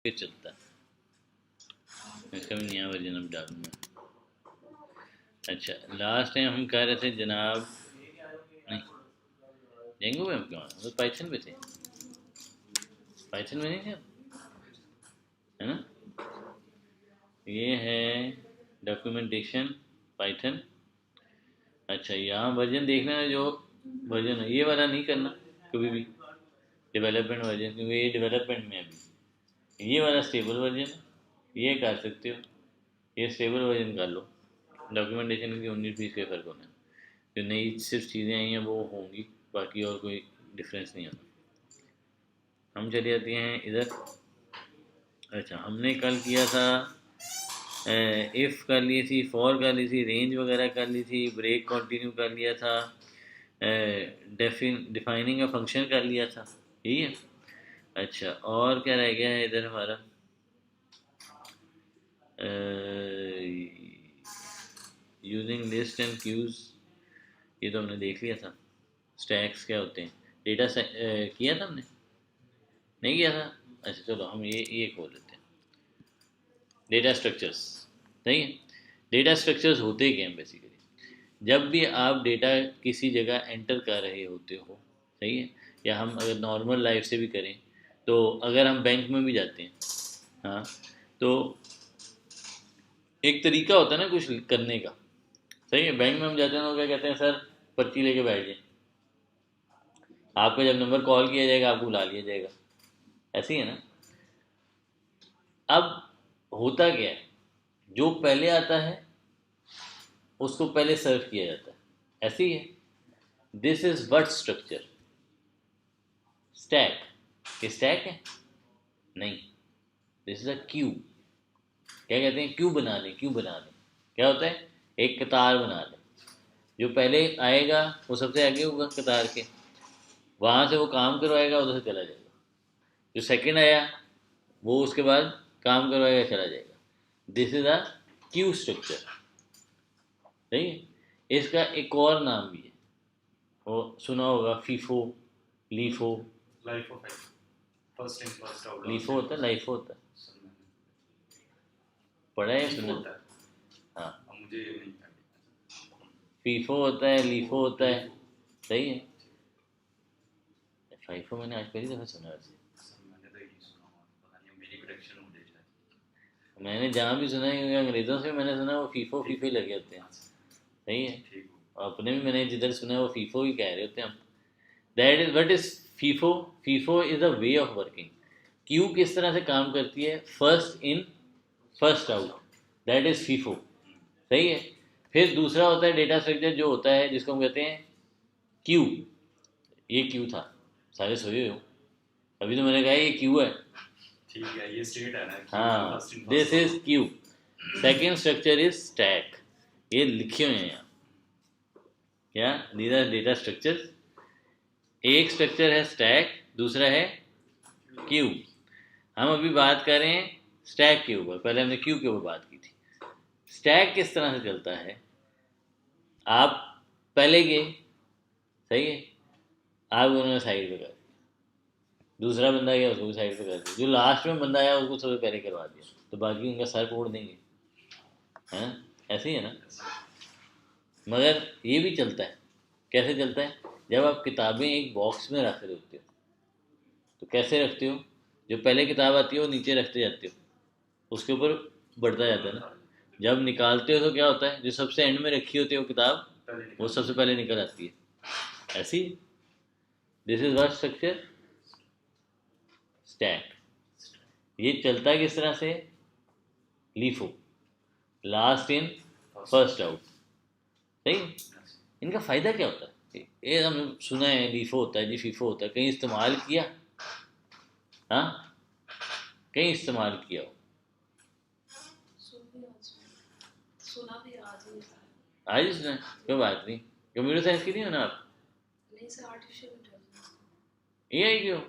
फिर चलता है। इसका भी नया वर्जन अब डालूंगा। अच्छा, लास्ट टाइम हम कह रहे थे जनाब, नहीं जेंगो में हम क्यों आए, तो पाइथन पे थे, पाइथन में नहीं थे है ना। ये है डॉक्यूमेंटेशन पाइथन। अच्छा, यहाँ वर्जन देखना है, जो वर्जन है ये वाला नहीं करना कभी भी, डेवलपमेंट वर्जन, क्योंकि ये डेवलपमेंट में है अभी। ये वाला स्टेबल वर्जन है, ये कर सकते हो, ये स्टेबल वर्जन कर लो। डॉक्यूमेंटेशन की 19-20 का फ़र्क होना है, जो नई सिर्फ चीज़ें आई हैं वो होंगी, बाकी और कोई डिफरेंस नहीं होना। हम चले जाते हैं इधर। अच्छा, हमने कल किया था इफ़ कर ली थी, फॉर कर ली थी, रेंज वगैरह कर ली थी, ब्रेक कंटिन्यू कर लिया था, डिफाइनिंग अ फंक्शन कर लिया था, ठीक है। अच्छा, और क्या रह गया है इधर हमारा, यूजिंग लिस्ट एंड क्यूज, ये तो हमने देख लिया था। स्टैक्स क्या होते हैं, डेटा किया था हमने, नहीं किया था। अच्छा चलो हम ये खोल लेते हैं, डेटा स्ट्रक्चर्स। सही है, डेटा स्ट्रक्चर्स होते क्या हैं बेसिकली, जब भी आप डेटा किसी जगह एंटर कर रहे होते हो, सही है, या हम अगर नॉर्मल लाइफ से भी करें, तो अगर हम बैंक में भी जाते हैं, हाँ, तो एक तरीका होता है ना कुछ करने का, सही है। बैंक में हम जाते हैं तो क्या कहते हैं, सर पर्ची लेके बैठ जाए, आपका जब नंबर कॉल किया जाएगा आपको बुला लिया जाएगा, ऐसे ही है ना। अब होता क्या है, जो पहले आता है उसको पहले सर्व किया जाता है, ऐसे ही है। This is what structure, stack, ये स्टैक है नहीं, दिस इज अ क्यू। क्या कहते हैं, क्यू बना लें, क्यू बना लें, क्या होता है, एक कतार बना लें, जो पहले आएगा वो सबसे आगे होगा कतार के, वहाँ से वो काम करवाएगा, उधर से चला जाएगा। जो सेकंड आया वो उसके बाद काम करवाएगा, चला जाएगा। This is a Q structure, सही है। इसका एक और नाम भी है, वो सुना होगा, FIFO, LIFO. Life of first in first out, LIFO होता है, लाइफो होता है, पढ़ा है सुना। हाँ, मुझे नहीं, फीफो होता है, लीफो होता है, सही है। फाइफो मैंने आज पहली दफ़ा सुना वैसे, मैंने तो यही सुना, पता नहीं मेरी प्रेडिक्शन हो जाए शायद। मैंने जहाँ भी सुना है, क्योंकि अंग्रेज़ों से मैंने सुना वो फीफो फीफो ही लगे होते हैं, सही है। ठीक और अपने भी मैंने जिधर सुना है वो फीफो ही कह रहे होते हैं हम। That is what is FIFO, FIFO is a way of working. Q किस तरह से काम करती है, first in first out, that is FIFO, सही है। फिर दूसरा होता है डेटा स्ट्रक्चर, जो होता है जिसको हम कहते हैं क्यू। ये क्यू था, सारे सोए हो, अभी तो मैंने कहा ये क्यू है, ठीक है, ये स्टेट है ना। हाँ, this is Q. Second structure is stack, ये लिखे हुए हैं यहाँ, क्या, दीज आर डेटा स्ट्रक्चर्स। एक स्ट्रक्चर है स्टैक, दूसरा है क्यू। हम अभी बात कर रहे हैं स्टैक के ऊपर, पहले हमने क्यू के ऊपर बात की थी। स्टैक किस तरह से चलता है, आप पहले गए, सही है, आप उन्होंने साइड पे कर दिया, दूसरा बंदा गया उसको भी साइड पे कर दिया, जो लास्ट में बंदा आया उसको सबसे पहले करवा दिया, तो बाकी उनका सर फोड़ देंगे, है ना, ऐसे ही है ना। मगर ये भी चलता है, कैसे चलता है, जब आप किताबें एक बॉक्स में रख रहे होते हो, तो कैसे रखते हो, जो पहले किताब आती है वो नीचे रखते जाते हो, उसके ऊपर बढ़ता जाता है ना। जब निकालते हो तो क्या होता है, जो सबसे एंड में रखी होती है वो किताब, वो सबसे पहले निकल आती है, ऐसी। This is what structure, stack. ये चलता है किस तरह से, LIFO, last in first out, सही। इनका फ़ायदा क्या होता है, ये हम सुना है लीफो होता है जी, फीफो होता है, कहीं इस्तेमाल किया, हाँ, कहीं इस्तेमाल किया हो, आज ही सुना है, कोई बात नहीं। कंप्यूटर साइंस की नहीं हो ना आप, ए आई की हो,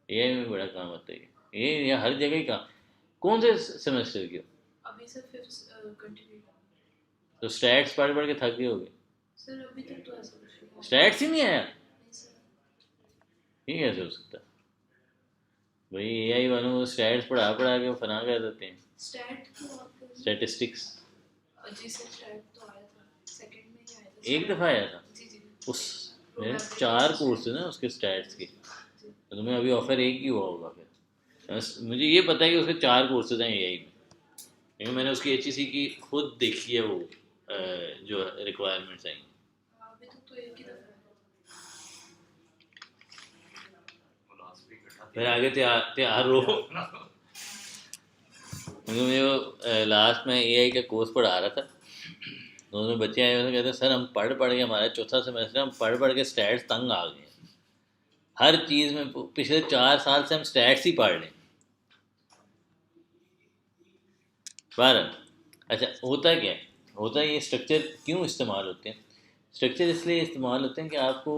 ए आई में बड़ा काम होता है ये हर जगह ही काम। कौन से सेमेस्टर की हो, अभी सर फिफ्थ कंटिन्यू। तो स्टैट्स पढ़ पढ़ के थक गए होगे, सर अभी तक तो ऐसा कुछ स्टैट्स ही नहीं आया, नहीं सर। ये कैसे हो सकता है। भाई एआई वालों को स्टैट्स पढ़ा पढ़ा के फना कर देते हैं, स्टैट तो आपको स्टैटिस्टिक्स। जी सर स्टैट तो आया था सेकंड में ही आया था एक stat। दफ़ा आया था जी जी उस, मेरे Probability 4 of कोर्स थे stat। ना उसके स्टैट्स के, जी तो तुम्हें अभी ऑफर एक ही हुआ होगा फिर। बस मुझे ये पता है कि उसके 4 कोर्सेज हैं एआई में, क्योंकि मैंने उसकी एचईसी की खुद देखी है वो जो रिक्वायरमेंट्स आई। अभी तक तो एक ही दफा है। वो लास्ट वीक बैठा फिर आगे तैयार तैयार रहो। क्योंकि मुझे वो लास्ट में एआई का कोर्स पढ़ा रहा था, तो उसमें बच्चे आए हुए कहते सर हम पढ़ पढ़ के, हमारा चौथा सेमेस्टर, हम पढ़ पढ़ के स्टैट्स तंग आ गए हैं। हर चीज़ में पिछले 4 साल से हम स्टैट्स ही पढ़ रहे हैं। बारह, अच्छा होता क्या है, होता है ये स्ट्रक्चर क्यों इस्तेमाल होते हैं? स्ट्रक्चर इसलिए इस्तेमाल होते हैं कि आपको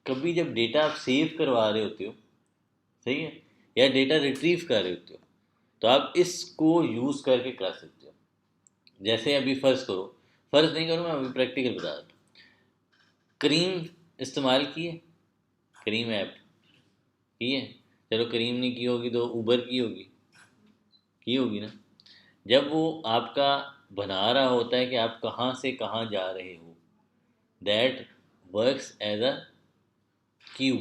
कभी जब डेटा आप सेव करवा रहे होते हो, सही है, या डेटा रिट्रीव कर रहे होते हो, तो आप इसको यूज़ करके कर सकते हो। जैसे अभी फ़र्ज़ करो, फ़र्ज़ नहीं करो, मैं अभी प्रैक्टिकल बता रहा हूँ। करीम इस्तेमाल किए, करीम ऐप की है, चलो करीम नहीं की होगी तो ऊबर की होगी ना। जब वो आपका बना रहा होता है कि आप कहाँ से कहाँ जा रहे हो, that works as a queue.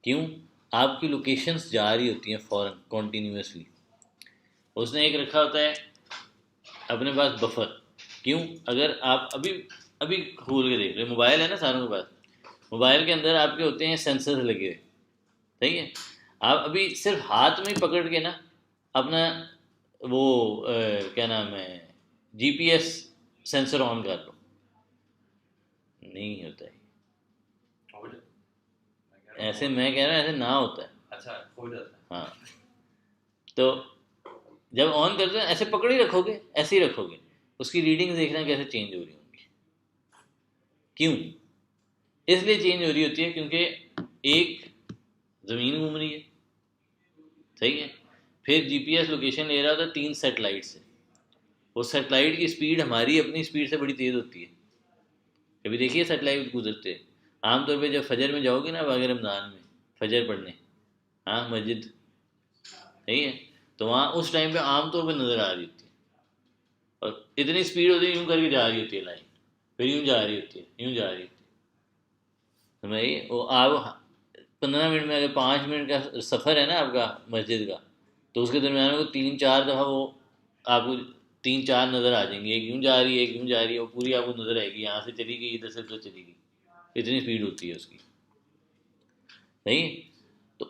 क्यों? आपकी लोकेशंस जा रही होती हैं फ़ौरन कॉन्टीन्यूसली, उसने एक रखा होता है अपने पास बफर। क्यों? अगर आप अभी अभी खोल के देख रहे, मोबाइल है ना सारों के पास, मोबाइल के अंदर आपके होते हैं सेंसर्स लगे हुए, सही है। आप अभी सिर्फ हाथ में ही पकड़ के ना अपना वो क्या नाम है, जीपीएस सेंसर ऑन कर लो, नहीं होता है हो जाता मैं कह रहा ऐसे। हूँ मैं कह रहा हूँ ऐसे ना होता है। अच्छा हो जाता है हाँ, तो जब ऑन करते हैं ऐसे पकड़ ही रखोगे, ऐसे ही रखोगे, उसकी रीडिंग देखना कैसे चेंज हो रही होंगी। क्यों? इसलिए चेंज हो रही होती है क्योंकि एक ज़मीन घूम रही है, सही है, फिर जीपीएस लोकेशन ले रहा था 3 सैटेलाइट से, वो सैटेलाइट की स्पीड हमारी अपनी स्पीड से बड़ी तेज़ होती है। कभी देखिए सैटेलाइट गुजरते, आमतौर पे जब फजर में जाओगे ना बाग रमज़ान में फजर पढ़ने, हाँ मस्जिद, सही है, तो वहाँ उस टाइम पे आमतौर पे नज़र आ रही होती है, और इतनी स्पीड होती है यूँ करके जा रही होती है लाइन, फिर यूँ जा रही होती है, यूँ जा रही होती है। तो भाई वो आप 15 मिनट में, अगर 5 मिनट का सफ़र है ना आपका मस्जिद का, तो उसके दरमियान में 3-4 दफ़ा वो आपको 3-4 नज़र आ जाएंगी, एक यूँ जा रही है, एक यूँ जा रही है, वो पूरी आपको नज़र आएगी, यहाँ से चली गई, इधर से उधर चली गई, इतनी स्पीड होती है उसकी, नहीं। तो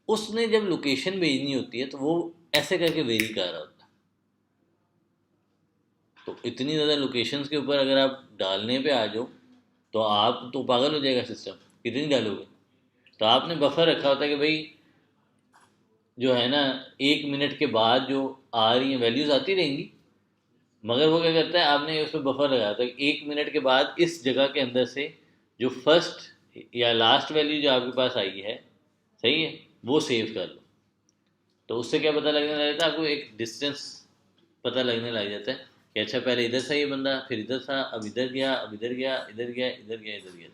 उसने जब लोकेशन भेजनी होती है तो वो ऐसे करके वेरी कर रहा होता है। तो इतनी ज़्यादा लोकेशंस के ऊपर अगर आप डालने पे आ जाओ तो आप तो पागल हो जाएगा सिस्टम, कितनी डालोगे। तो आपने बफर रखा होता है कि भाई जो है ना 1 मिनट के बाद जो आ रही हैं वैल्यूज़ आती रहेंगी, मगर वो क्या करता है, आपने उस पर बफर लगाया था कि 1 मिनट के बाद इस जगह के अंदर से जो फर्स्ट या लास्ट वैल्यू जो आपके पास आई है, सही है, वो सेव कर लो। तो उससे क्या पता लगने लग जाता है आपको, एक डिस्टेंस पता लगने लग जाता है कि अच्छा पहले इधर था ये बंदा, फिर इधर था, अब इधर गया, अब इधर गया, इधर गया, इधर गया, इधर गया,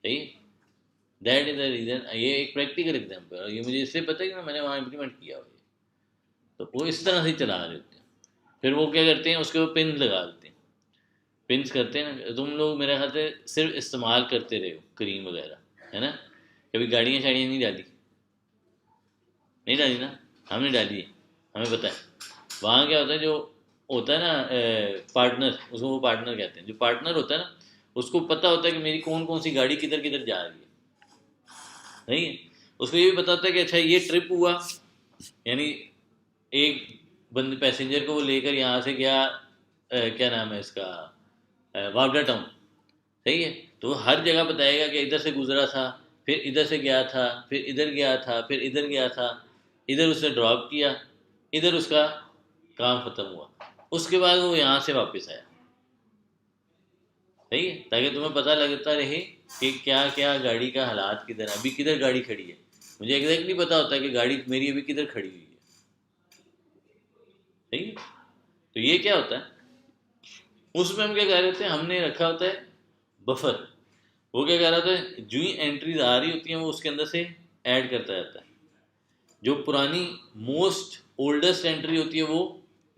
सही। That is the reason. ये एक प्रैक्टिकल एग्जाम्पल है, और ये मुझे इसलिए पता है कि मैंने वहाँ इम्प्लीमेंट किया हुआ है। तो वो इस तरह से चला रहे होते हैं। फिर वो क्या करते हैं, उसके ऊपर पिन लगा देते हैं, पिंस करते हैं ना। तुम लोग मेरे ख्याल से सिर्फ इस्तेमाल करते रहे हो क्रीम वगैरह, है ना, कभी गाड़ियाँ शाड़ियाँ नहीं डाली, नहीं डाली ना, हमने डाली है, हमें पता है। वहाँ क्या होता है, जो होता है ना पार्टनर, उसको वो पार्टनर कहते हैं, जो पार्टनर होता है ना उसको पता होता है कि मेरी कौन कौन सी गाड़ी किधर किधर जा रही है, नहीं है। उसको ये भी पता होता है कि अच्छा ये ट्रिप हुआ, यानी एक बंद पैसेंजर को वो लेकर यहाँ से गया क्या नाम है इसका, वावडा टाउन, सही है, तो वो हर जगह बताएगा कि इधर से गुजरा था, फिर इधर से गया था, फिर इधर गया था, फिर इधर गया था, इधर उसने ड्रॉप किया, इधर उसका काम ख़त्म हुआ, उसके बाद वो यहाँ से वापस आया, सही है, ताकि तुम्हें पता लगता रहे कि क्या क्या गाड़ी का हालात किधर है, अभी किधर गाड़ी खड़ी है। मुझे एग्जैक्टली पता होता है कि गाड़ी मेरी अभी किधर खड़ी हुई है, सही है। तो ये क्या होता है, उसमें हम क्या कह रहे थे, हमने रखा होता है बफर। वो क्या कह रहा था, जो ही एंट्रीज आ रही होती हैं वो उसके अंदर से ऐड करता जाता है। जो पुरानी मोस्ट ओल्डेस्ट एंट्री होती है वो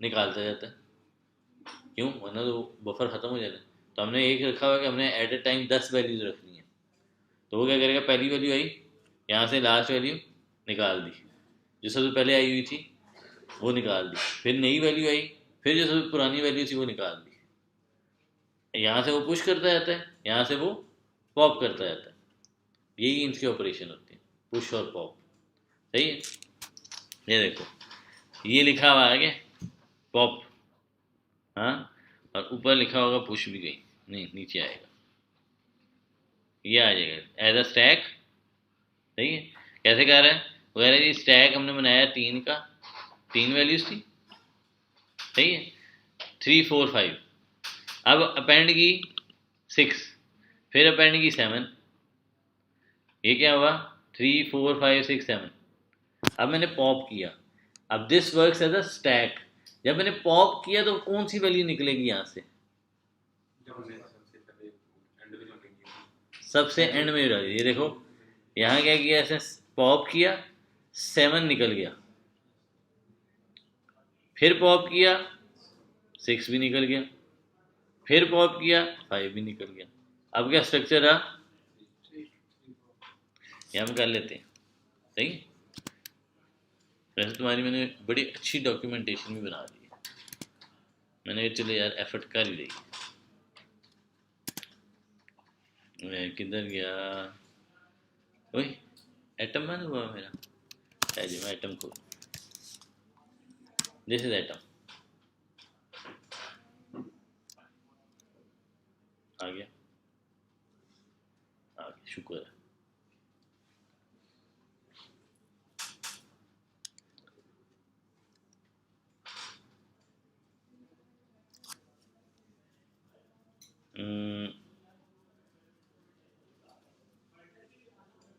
निकालता जाता है। क्यों? वरना तो बफर ख़त्म हो जाता है। तो हमने एक रखा हुआ है कि हमने एट ए टाइम 10 वैल्यूज रखनी है। तो वो क्या करेगा, पहली वैल्यू आई, यहाँ से लास्ट वैल्यू निकाल दी, जो सबसे पहले आई हुई थी वो निकाल दी, फिर नई वैल्यू आई, फिर जो सबसे पुरानी वैल्यू थी वो निकाल दी। यहाँ से वो पुश करता जाता है, यहाँ से वो पॉप करता जाता है। यही इनके ऑपरेशन होते हैं, पुश और पॉप। सही है? ये देखो, ये लिखा हुआ है आगे पॉप, हाँ, और ऊपर लिखा होगा पुश भी गई, नहीं नीचे आएगा, ये आ जाएगा एज अ स्टैक। सही है? कैसे कह रहा है? वगैरह जी स्टैक हमने बनाया 3 का, 3 वैल्यूज थी। सही है? 3 4 5, अब अपेंड की 6, फिर अपेंड की 7, ये क्या हुआ 3 4 5 6 7। अब मैंने पॉप किया, अब this works as a stack. जब मैंने पॉप किया तो कौन सी वैल्यू निकलेगी यहाँ से? सबसे एंड में डाली। ये देखो यहाँ क्या किया, ऐसे पॉप किया 7 निकल गया, फिर पॉप किया 6 भी निकल गया, फिर पॉप किया 5 भी निकल गया। अब क्या स्ट्रक्चर रहा, ये हम कर लेते हैं। सही है? वैसे तुम्हारी मैंने बड़ी अच्छी डॉक्यूमेंटेशन भी बना दी है, मैंने कहा चलो यार एफर्ट कर ही रही। मैं किधर गया, वही एटम बंद हुआ मेरा। जी मैं एटम खोल, दिस इज एटम, आ गया, आ गया, शुक्र है।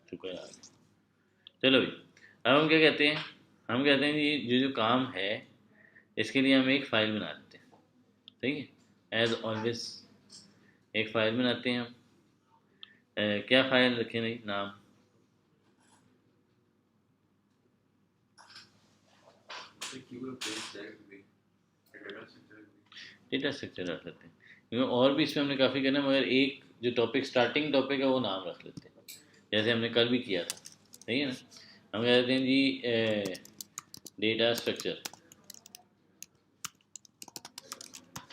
शुक्र है, आ गया। चलो भाई, अब हम क्या कहते हैं, हम कहते हैं कि जो जो काम है इसके लिए हम एक फ़ाइल बना लेते हैं। सही है? एज ऑलवेज एक फ़ाइल बनाते हैं हम। क्या फ़ाइल रखें भाई, नाम डेटा स्ट्रक्चर रख लेते हैं, क्योंकि और भी इसमें हमने काफ़ी करना है, मगर एक जो टॉपिक स्टार्टिंग टॉपिक है वो नाम रख लेते हैं, जैसे हमने कल भी किया था। सही है ना? हम कहते हैं जी डेटा स्ट्रक्चर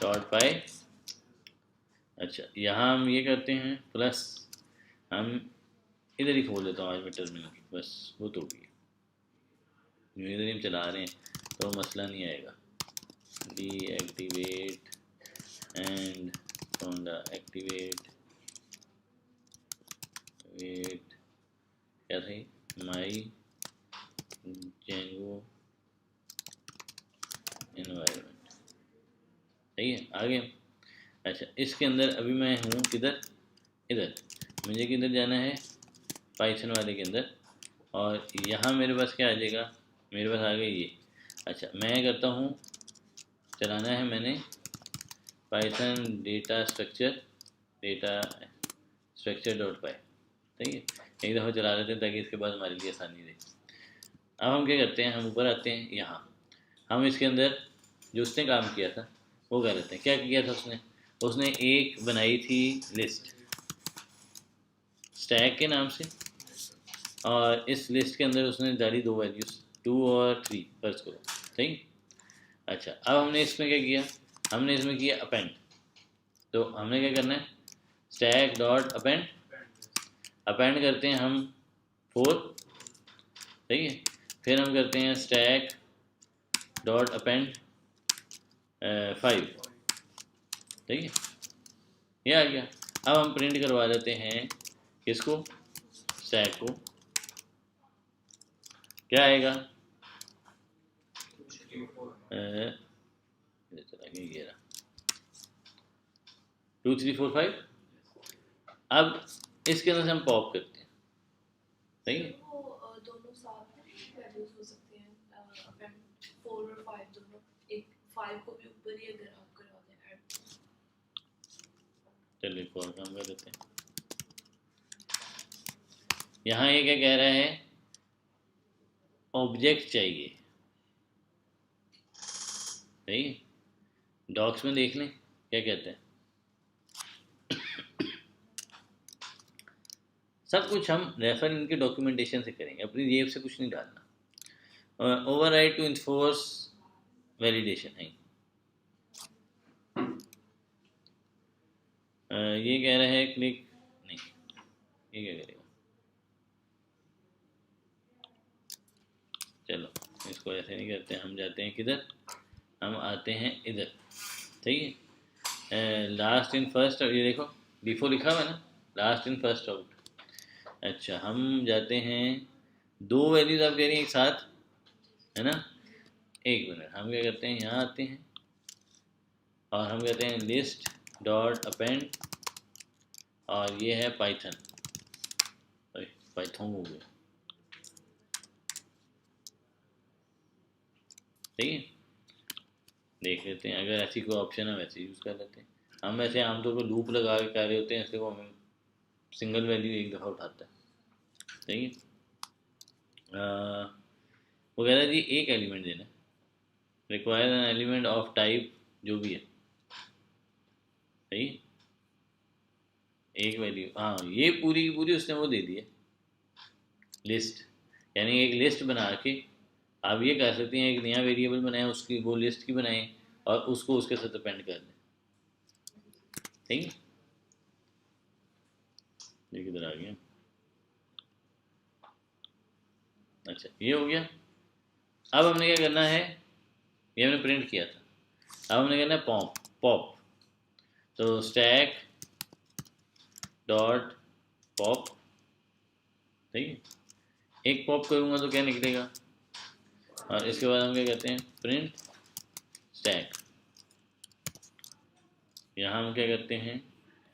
डॉट पाई। अच्छा, यहाँ हम ये करते हैं प्लस, हम इधर ही खोल लेता हूँ आज मैं टर्मिनल, बस वो तो भी इधर ही हम चला रहे हैं तो मसला नहीं आएगा। डीएक्टिवेट एंड फोंडा एक्टिवेट वेट, क्या सही, माई जेंगो एनवायरनमेंट। सही है? आगे अच्छा, इसके अंदर अभी मैं हूँ किधर, इधर, मुझे किधर जाना है, पाइथन वाले के अंदर, और यहाँ मेरे पास क्या आ जाएगा, मेरे पास आ गया ये। अच्छा, मैं करता हूँ, चलाना है मैंने पाइथन डेटा स्ट्रक्चर डॉट पाई। सही है? एक दफ़ा चला लेते हैं ताकि इसके बाद हमारे लिए आसानी रहे। अब हम क्या करते हैं, हम ऊपर आते हैं, यहाँ हम इसके अंदर जो उसने काम किया था वो कर लेते हैं। क्या किया था उसने, उसने एक बनाई थी लिस्ट स्टैक के नाम से, और इस लिस्ट के अंदर उसने डाली 2 वैल्यूज़ 2 और 3 फर्ज करो। सही? अच्छा, अब हमने इसमें क्या किया, हमने इसमें किया अपेंड। तो हमने क्या करना है, स्टैक डॉट अपेंड, अपेंड करते हैं हम 4। सही है? फिर हम करते हैं स्टैक डॉट अपेंड 5। सही है? ये आ गया। अब हम प्रिंट करवा देते हैं किसको, स्टैक को। क्या आएगा, चला गया, ये रहा 2 3 4 5। अब इसके अंदर से हम पॉप करते हैं। सही है? वो दोनों साथ में वैल्यूज हो सकते हैं, अपेंड 4 और 5 दोनों, एक 5 को भी ऊपर ही अगर आप करवाते हैं ऐड। चलिए एक और काम कर देते हैं। यहाँ ये क्या कह रहा है, ऑब्जेक्ट चाहिए, सही है। डॉक्स में देख लें क्या कहते हैं, सब कुछ हम रेफर इनके डॉक्यूमेंटेशन से करेंगे, अपनी जेब से कुछ नहीं डालना। ओवरराइड टू इन्फोर्स वैलिडेशन है। ये कह रहा है क्लिक नहीं, ये क्या करेगा, चलो इसको ऐसे नहीं करते, हम जाते हैं किधर, हम आते हैं इधर, सही है। लास्ट इन फर्स्ट, ये देखो डिफो लिखा हुआ है ना, लास्ट इन फर्स्ट आउट। अच्छा हम जाते हैं, दो वैल्यूज आप कह रही हैं एक साथ, है ना। एक मिनट, हम क्या करते हैं, यहाँ आते हैं और हम कहते हैं लिस्ट डॉट अपेंड, और ये है पाइथन, पाइथन हो गया, सही है। देख लेते हैं, अगर ऐसी कोई ऑप्शन है वैसे यूज़ कर लेते हैं। हम वैसे आमतौर पर लूप लगा के कर रहे होते हैं, इसलिए वो हमें सिंगल वैल्यू एक दफ़ा उठाता है, सही है। वो कह रहा है जी एक एलिमेंट देना, require an element of type जो भी है, सही है। एक वैल्यू, हाँ ये पूरी की पूरी उसने वो दे दी है लिस्ट, यानी एक लिस्ट बना के आप ये कर सकते हैं, एक नया वेरिएबल बनाएं, उसकी वो लिस्ट की बनाएं और उसको उसके साथ अपेंड कर दें, ठीक है। ये किधर आ गया, अच्छा ये हो गया। अब हमने क्या करना है, ये हमने प्रिंट किया था, अब हमने करना है पॉप पॉप, तो स्टैक डॉट पॉप, ठीक है। एक पॉप करूँगा तो क्या निकलेगा, और इसके बाद हम क्या कहते हैं प्रिंट स्टैक, यहाँ हम क्या करते हैं,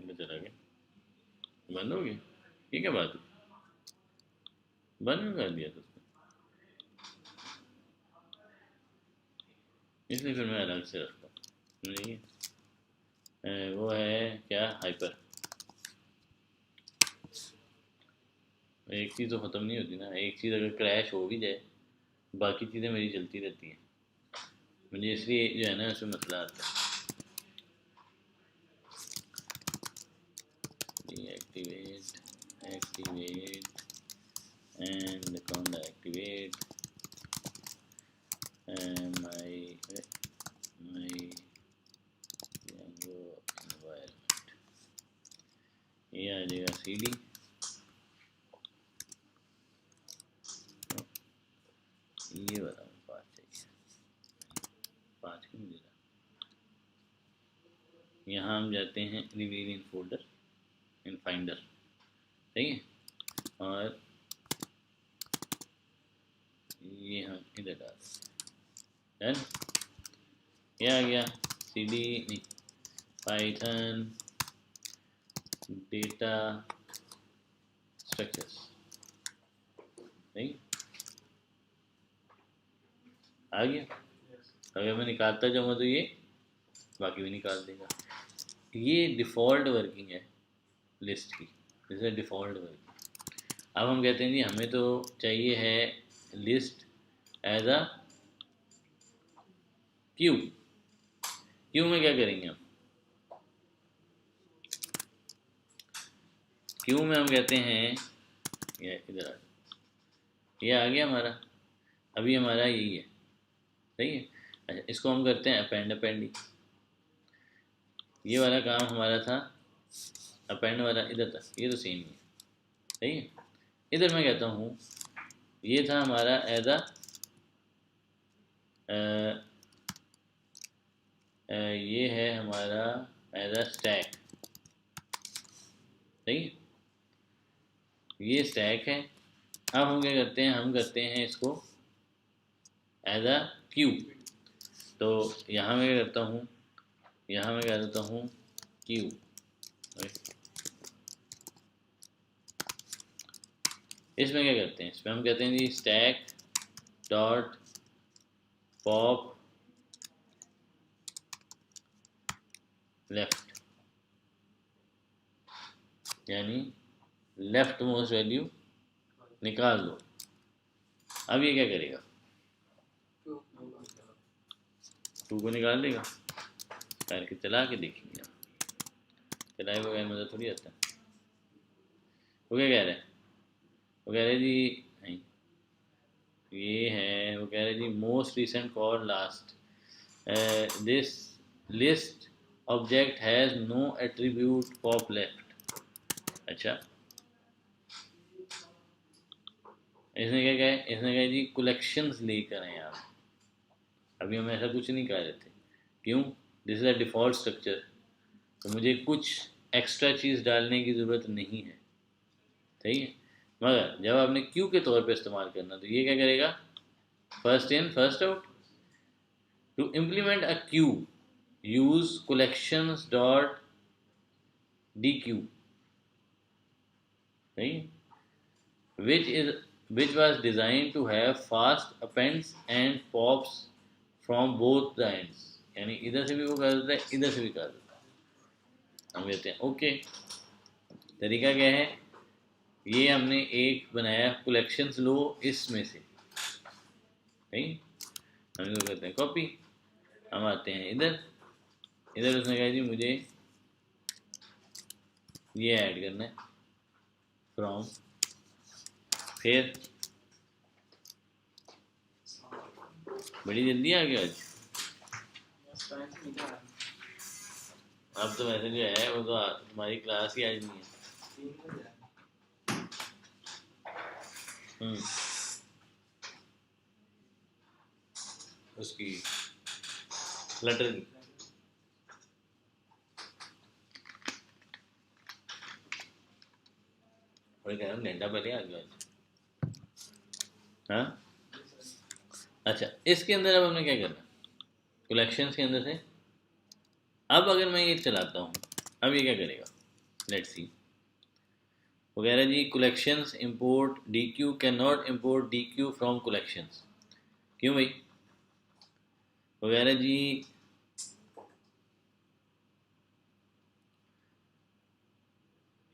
चला गया, बंद हो गया, ये क्या बात है, बंद कर दिया था उसने, इसलिए फिर मैं अलग से रखता हूँ, नहीं वो है क्या हाइपर, एक चीज़ तो ख़त्म नहीं होती ना, एक चीज़ अगर क्रैश हो भी जाए बाकी चीज़ें मेरी चलती रहती हैं, मुझे इसलिए जो है ना उसमें मसला आता है। डीएक्टिवेट, एक्टिवेट एंड कौन एक्टिवेट माई Django environment, ये आ जाएगा CD, ये वाला 5 चाहिए, 5 क्यों मिल रहा, यहाँ हम जाते हैं reveal in folder in finder, सही है, और ये हम इधर डाल डन, ये आ गया CD नहीं, पाइथन डेटा स्ट्रक्चर्स, नहीं आ गया। अगर मैं निकालता जाऊँगा तो ये बाकी भी निकाल देगा, ये डिफ़ॉल्ट वर्किंग है लिस्ट की, जैसे डिफ़ॉल्ट वर्किंग। अब हम कहते हैं जी हमें तो चाहिए है list as a queue, queue में क्या करेंगे हम, क्यू में हम कहते हैं ये इधर ये आ गया हमारा, अभी हमारा यही है, सही है। अच्छा इसको हम करते हैं अपेंड, अपेंडी, ये वाला काम हमारा था, अपेंड वाला इधर था, ये तो सेम ही है, सही है। इधर मैं कहता हूँ ये था हमारा एज अ ये है हमारा एज अ स्टैक, सही है, ये स्टैक है। अब हम क्या करते हैं, हम करते हैं इसको एज अ क्यू, तो यहाँ मैं क्या करता हूँ, यहाँ मैं क्या देता हूँ क्यू, इसमें क्या करते हैं, इसमें हम कहते हैं जी स्टैक डॉट पॉप लेफ्ट, यानी लेफ्ट मोस्ट वैल्यू निकाल दो, अब ये क्या करेगा, टू को निकाल देगा, करके चला के देखेंगे, चलाए बगैर मज़ा थोड़ी आता है। वो क्या कह रहा है, वो कह रहे जी नहीं, ये है, वो कह रहे जी most recent call last this list object has no attribute popleft. अच्छा, इसने क्या कहा, इसने कहा जी कलेक्शंस लेकर आए आप, अभी हम ऐसा कुछ नहीं कह रहे थे, क्यों, this is a default structure, तो मुझे कुछ एक्स्ट्रा चीज़ डालने की ज़रूरत नहीं है, सही है। मगर जब आपने क्यू के तौर पे इस्तेमाल करना, तो ये क्या करेगा, first in first out. To implement a queue use collections dot D queue, सही है, which is which was designed to have fast appends and pops from both the ends, यानी इधर से भी वो कर देता है, इधर से भी कर देता है। हम कहते हैं ओके, तरीका क्या है, ये हमने एक बनाया कलेक्शंस लो इसमें से, नहीं, हम इसको कहते हैं कॉपी। हम आते हैं इधर, इधर उसने कहा जी मुझे ये ऐड करना है फ्रॉम, फिर बड़ी जल्दी आ गया आज, अब तो वैसे जो है वो तो तुम्हारी क्लास ही आज नहीं है। उसकी फ्लटर की, और कह रहा हूँ घंटा पहले आ गया आज। हाँ, अच्छा, इसके अंदर अब हमने क्या करना, कलेक्शंस के अंदर से, अब अगर मैं ये चलाता हूँ, अब ये क्या करेगा, लेट्स सी। वो कह रहा है जी collections import D Q can not import D Q from collections, क्यों भाई, वो कह रहा है जी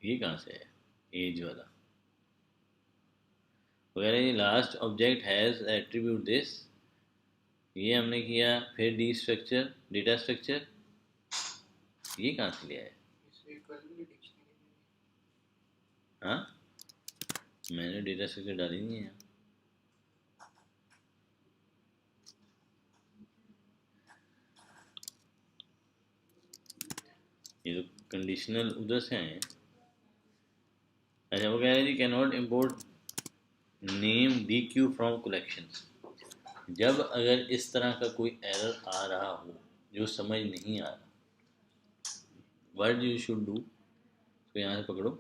ये कहाँ से है, एज वाला, वो कह रहा है जी last object has attribute this, ये हमने किया, फिर डी स्ट्रक्चर डेटा स्ट्रक्चर, ये कहाँ से लिया है, हाँ, मैंने डेटा स्ट्रक्चर डाली नहीं है, ये तो कंडीशनल उधर से आए हैं। अच्छा, वो कह रहे हैं जी can not import name D Q from collections, जब अगर इस तरह का कोई एरर आ रहा हो जो समझ नहीं आ रहा, व्हाट यू शुड डू, तो यहाँ से पकड़ो,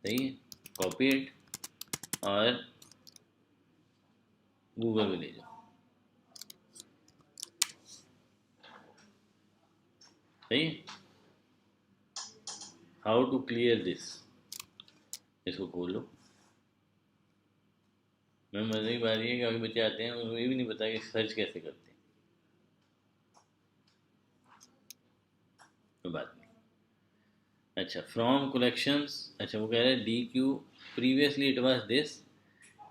सही है, कॉपी इट और गूगल में ले जाओ, सही है। हाउ टू क्लियर दिस, इसको खोल लो। मैं मजे की बात ये कि काफ़ी बच्चे आते हैं उनको ये भी नहीं पता कि सर्च कैसे करते हैं, कोई बात नहीं। अच्छा, फ्रॉम कलेक्शंस, अच्छा वो कह रहे हैं D queue previously it was this,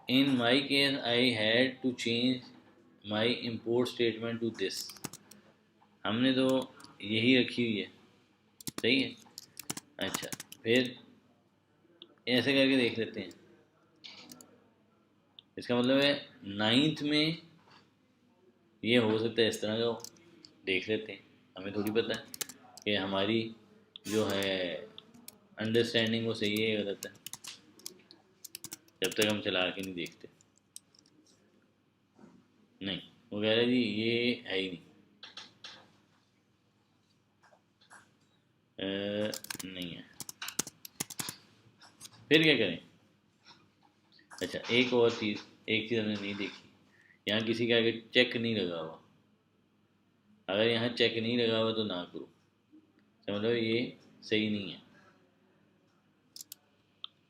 in my case I had to change my import statement to this, हमने तो यही रखी हुई है, सही है। अच्छा, फिर ऐसे करके देख लेते हैं, इसका मतलब है नाइन्थ में ये हो सकता है इस तरह का, देख लेते हैं, हमें थोड़ी पता है कि हमारी जो है अंडरस्टैंडिंग वो सही है या गलत है, जब तक हम चला के नहीं देखते। नहीं, वो कह रहे जी ये है ही नहीं, नहीं है, फिर क्या करें। अच्छा, एक और चीज़, एक चीज़ हमने नहीं देखी, यहाँ किसी के आगे चेक नहीं लगा हुआ, अगर यहाँ चेक नहीं लगा हुआ तो ना करो, समझ लो ये सही नहीं है।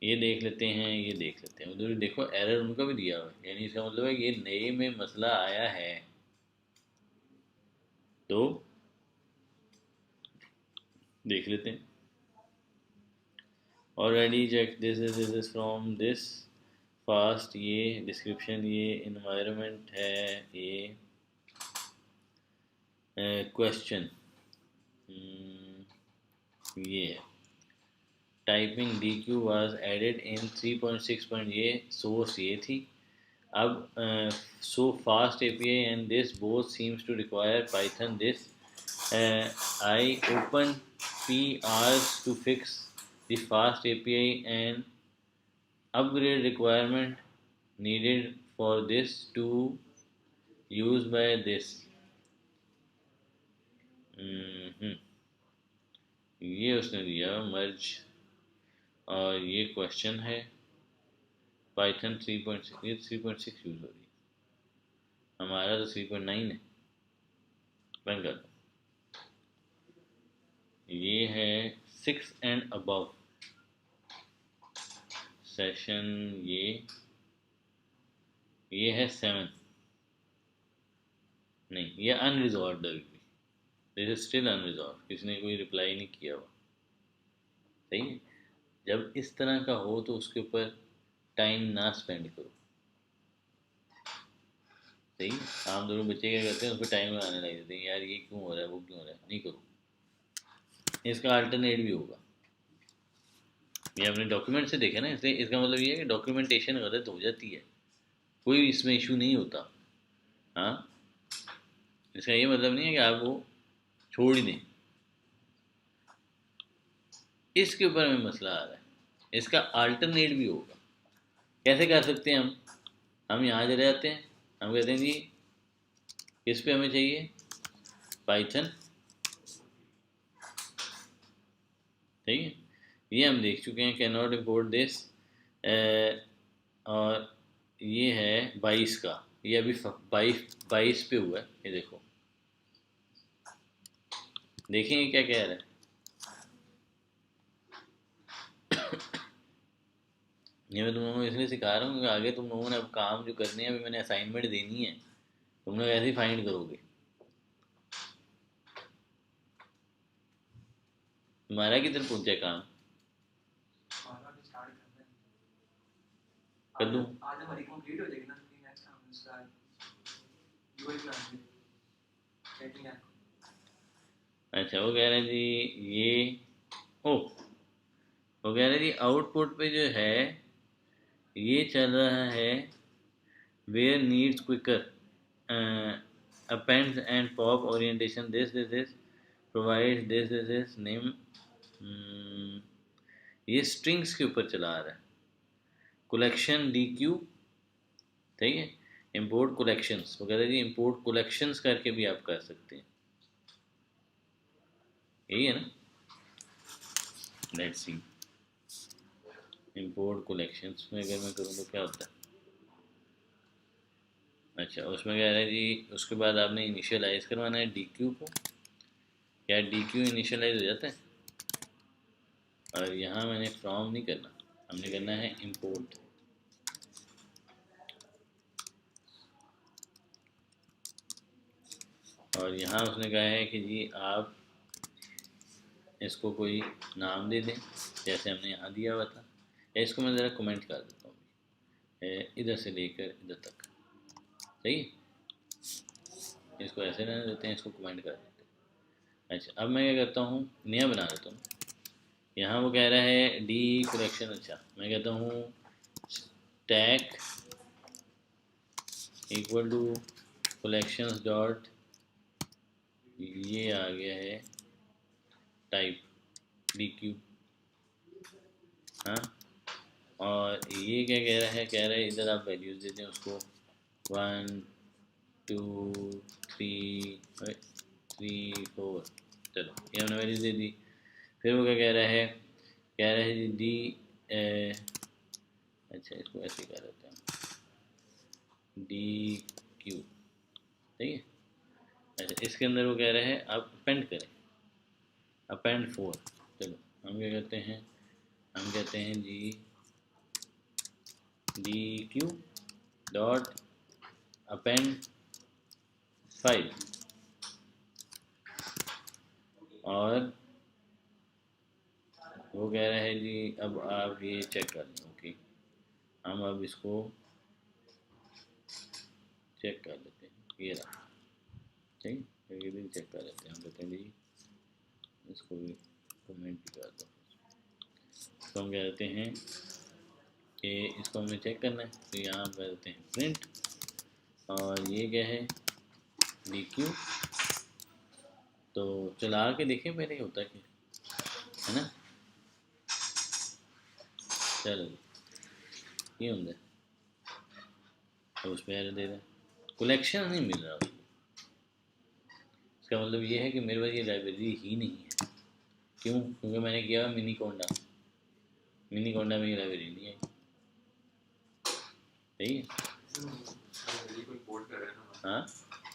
ये देख लेते हैं, ये देख लेते हैं, उधर देखो एरर उनका भी दिया हुआ है, यानी इसका मतलब है कि ये नए में मसला आया है, तो देख लेते हैं। Already check this is from this fast, ये डिस्क्रिप्शन, ये इन्वायरमेंट है, ये क्वेश्चन, ये है typing D queue was added in 3.6 point, ये सोर्स ये थी। अब so fast API and this both seems to require Python this I open PRs to fix the fast API and upgrade requirement needed for this to use by this। हम्म, ये उसने दिया मर्ज, और ये question है Python 3.6, ये 3.6 use हो रही है, हमारा तो 3.9 है। बंद कर दो, ये है 6 एंड अबव सेशन, ये है 7, नहीं ये अनरिजॉल्व अभी भी, दिस इज स्टिल अनरिजॉल्व, किसी ने कोई रिप्लाई नहीं किया हुआ। सही है, जब इस तरह का हो तो उसके ऊपर टाइम ना स्पेंड करो। सही, आप दोनों बच्चे क्या करते हैं, उस पर टाइम लगाने लग जाते हैं, यार ये क्यों हो रहा है, वो क्यों हो रहा है, नहीं करो। इसका अल्टरनेट भी होगा, ये अपने डॉक्यूमेंट से देखे ना, इसलिए इसका मतलब ये है कि डॉक्यूमेंटेशन गलत हो जाती है, कोई इसमें इशू नहीं होता। हाँ, इसका ये मतलब नहीं है कि आप वो छोड़ ही दें, इसके ऊपर हमें मसला आ रहा है, इसका अल्टरनेट भी होगा। कैसे कर सकते हैं हम यहाँ चले जाते हैं, हम कहते हैं जी किस पे हमें चाहिए, पाइथन, ठीक है, ये हम देख चुके हैं, कैन नॉट इम्पोर्ट दिस, और ये है 22 का, ये अभी 22 पे हुआ है, ये देखो, देखेंगे क्या कह रहा है। ये मैं तुम लोगों को इसलिए सिखा रहा हूँ क्योंकि आगे तुम लोगों ने अब काम जो करने हैं, अभी मैंने असाइनमेंट देनी है, तुम लोग ऐसे ही फाइंड करोगे। तुम्हारा किधर पहुंचा काम, कर दूँ? आज हमारी कंप्लीट हो जाएगी ना, फिर नेक्स्ट हम इसका यूआई बनाएंगे, चेकिंग है। अच्छा, वो कह रहे हैं जी ये, ओ वो कह रहे हैं जी आउटपुट पे जो है ये चल रहा है, where needs quicker appends and pop orientation, this provides this name, ये स्ट्रिंग्स के ऊपर चला आ रहा है, कलेक्शन डी क्यू, ठीक है, इंपोर्ट कलेक्शंस, वो कहते हैं जी इंपोर्ट कलेक्शंस करके भी आप कर सकते हैं, यही है ना। लेट्स सी, इंपोर्ट कलेक्शंस में अगर मैं करूँ तो क्या होता है। अच्छा, उसमें कह रहा है जी उसके बाद आपने इनिशियलाइज करवाना है डी क्यू को, क्या डी क्यू इनिशियलाइज हो जाता है, और यहाँ मैंने फ्रॉम नहीं करना, हमने करना है इंपोर्ट, और यहाँ उसने कहा है कि जी आप इसको कोई नाम दे दें, जैसे हमने यहाँ दिया हुआ था, या इसको मैं ज़रा कमेंट कर देता हूँ, इधर से लेकर इधर तक, सही, इसको ऐसे रहने देते हैं, इसको कमेंट कर देते हैं। अच्छा, अब मैं क्या करता हूँ, नया बना देता हूँ, यहाँ वो कह रहा है डी कलेक्शन, अच्छा मैं कहता हूँ stack equal to collections dot, ये आ गया है टाइप डी क्यू, हाँ, और ये क्या कह रहा है, कह रहा है इधर आप वैल्यूज़ देते हैं उसको 1 2 3 4, चलो ये हमने वैल्यूज दे दी। फिर वो क्या कह रहा है, कह रहा है डी, अच्छा इसको ऐसे कह देते हैं डी क्यू, ठीक है। अच्छा, इसके अंदर वो कह रहे हैं आप अपेंड करें, अपेंड 4, चलो हम क्या कहते हैं, हम कहते हैं G D Q dot append 5, और वो कह रहा है जी अब आप ये चेक कर लें, ओके हम अब इसको चेक कर लेते हैं, ये रहा, ठीक है, ये भी चेक कर लेते हैं। हम कहते हैं जी इसको भी कमेंट भी कर दो। तो हम कहते हैं कि इसको हमें चेक करना है, तो यहाँ हम कहते हैं प्रिंट, और ये क्या है डी क्यू। तो चला के देखें पहले होता क्या है ना। चलो ये होता है, तो उस पर एरर दे रहा है, कलेक्शन नहीं मिल रहा उसको। इसका मतलब ये है कि मेरे पास ये लाइब्रेरी ही नहीं है। क्यों? क्योंकि मैंने किया हुआ मिनी कोंडा में ये लाइब्रेरी नहीं आई। सही है। लाइब्रेरी को इंपोर्ट कर रहे हैं ना, हाँ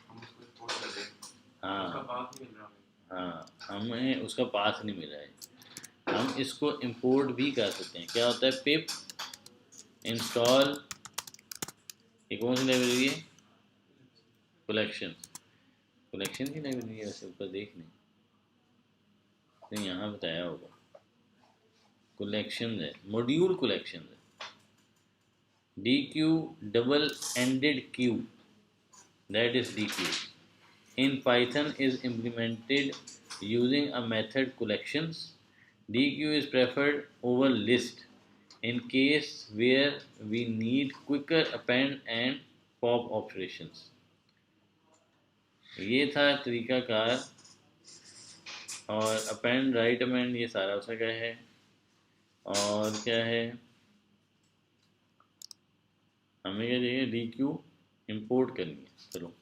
हम उसको इंपोर्ट कर रहे हैं, उसका हाँ पाथ नहीं मिल रहा हमें। हाँ, हमें उसका पाथ नहीं मिला है। हम इसको इंपोर्ट भी कर सकते हैं। क्या होता है, पिप इंस्टॉल, ये कौन सी लाइब्रेरी है, कलेक्शन की लाइब्रेरी है। वैसे ऊपर देख लें तो यहाँ बताया होगा, कलेक्शन है, मॉड्यूल कलेक्शन है, D Q double ended queue, that is DQ. In Python is implemented using a method collections. DQ is preferred over list in case where we need quicker append and pop operations. ये था तरीकाकार, और append right append ये सारा उसका क्या है, और क्या है हमें क्या चाहिए, डी क्यू इम्पोर्ट करनी है। चलो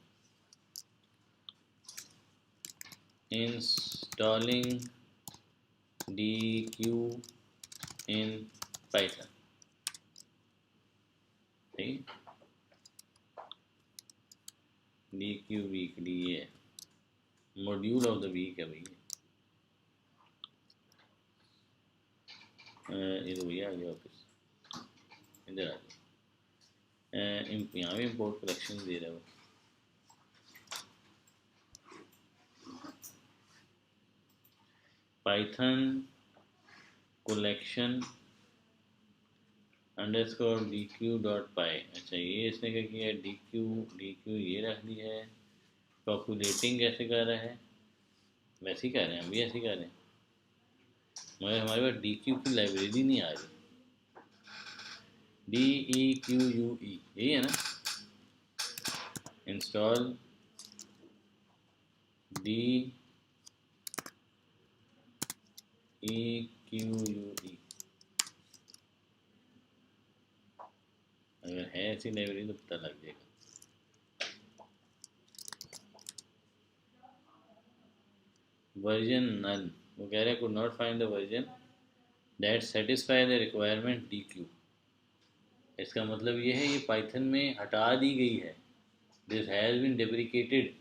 installing dq in python, ठीक है, dq वीक, डी ये मॉड्यूल ऑफ द वीक है भैया। ये तो भैया आ गया वापस, इधर आ गया। यहाँ भी इम्पोर्ट कलेक्शन दे रहा है वो। Python collection underscore D Q dot py. अच्छा ये इसने क्या किया है, डी क्यू ये रख दिया है। पॉपुलेटिंग कैसे कर रहा है, वैसे ही कर रहे हैं, हम भी ऐसे ही कर रहे हैं, मगर हमारे पास डी क्यू की लाइब्रेरी नहीं आ रही। डी ई क्यू यू ई यही है ना, install D E Q U ई। अगर है ऐसी लाइब्रेरी तो पता लग जाएगा। वर्जन नन, वो कह रहे हैं could not find the version that satisfy the requirement DQ। इसका मतलब ये है ये पाइथन में हटा दी गई है, दिस हैज बीन डेप्रिकेटेड।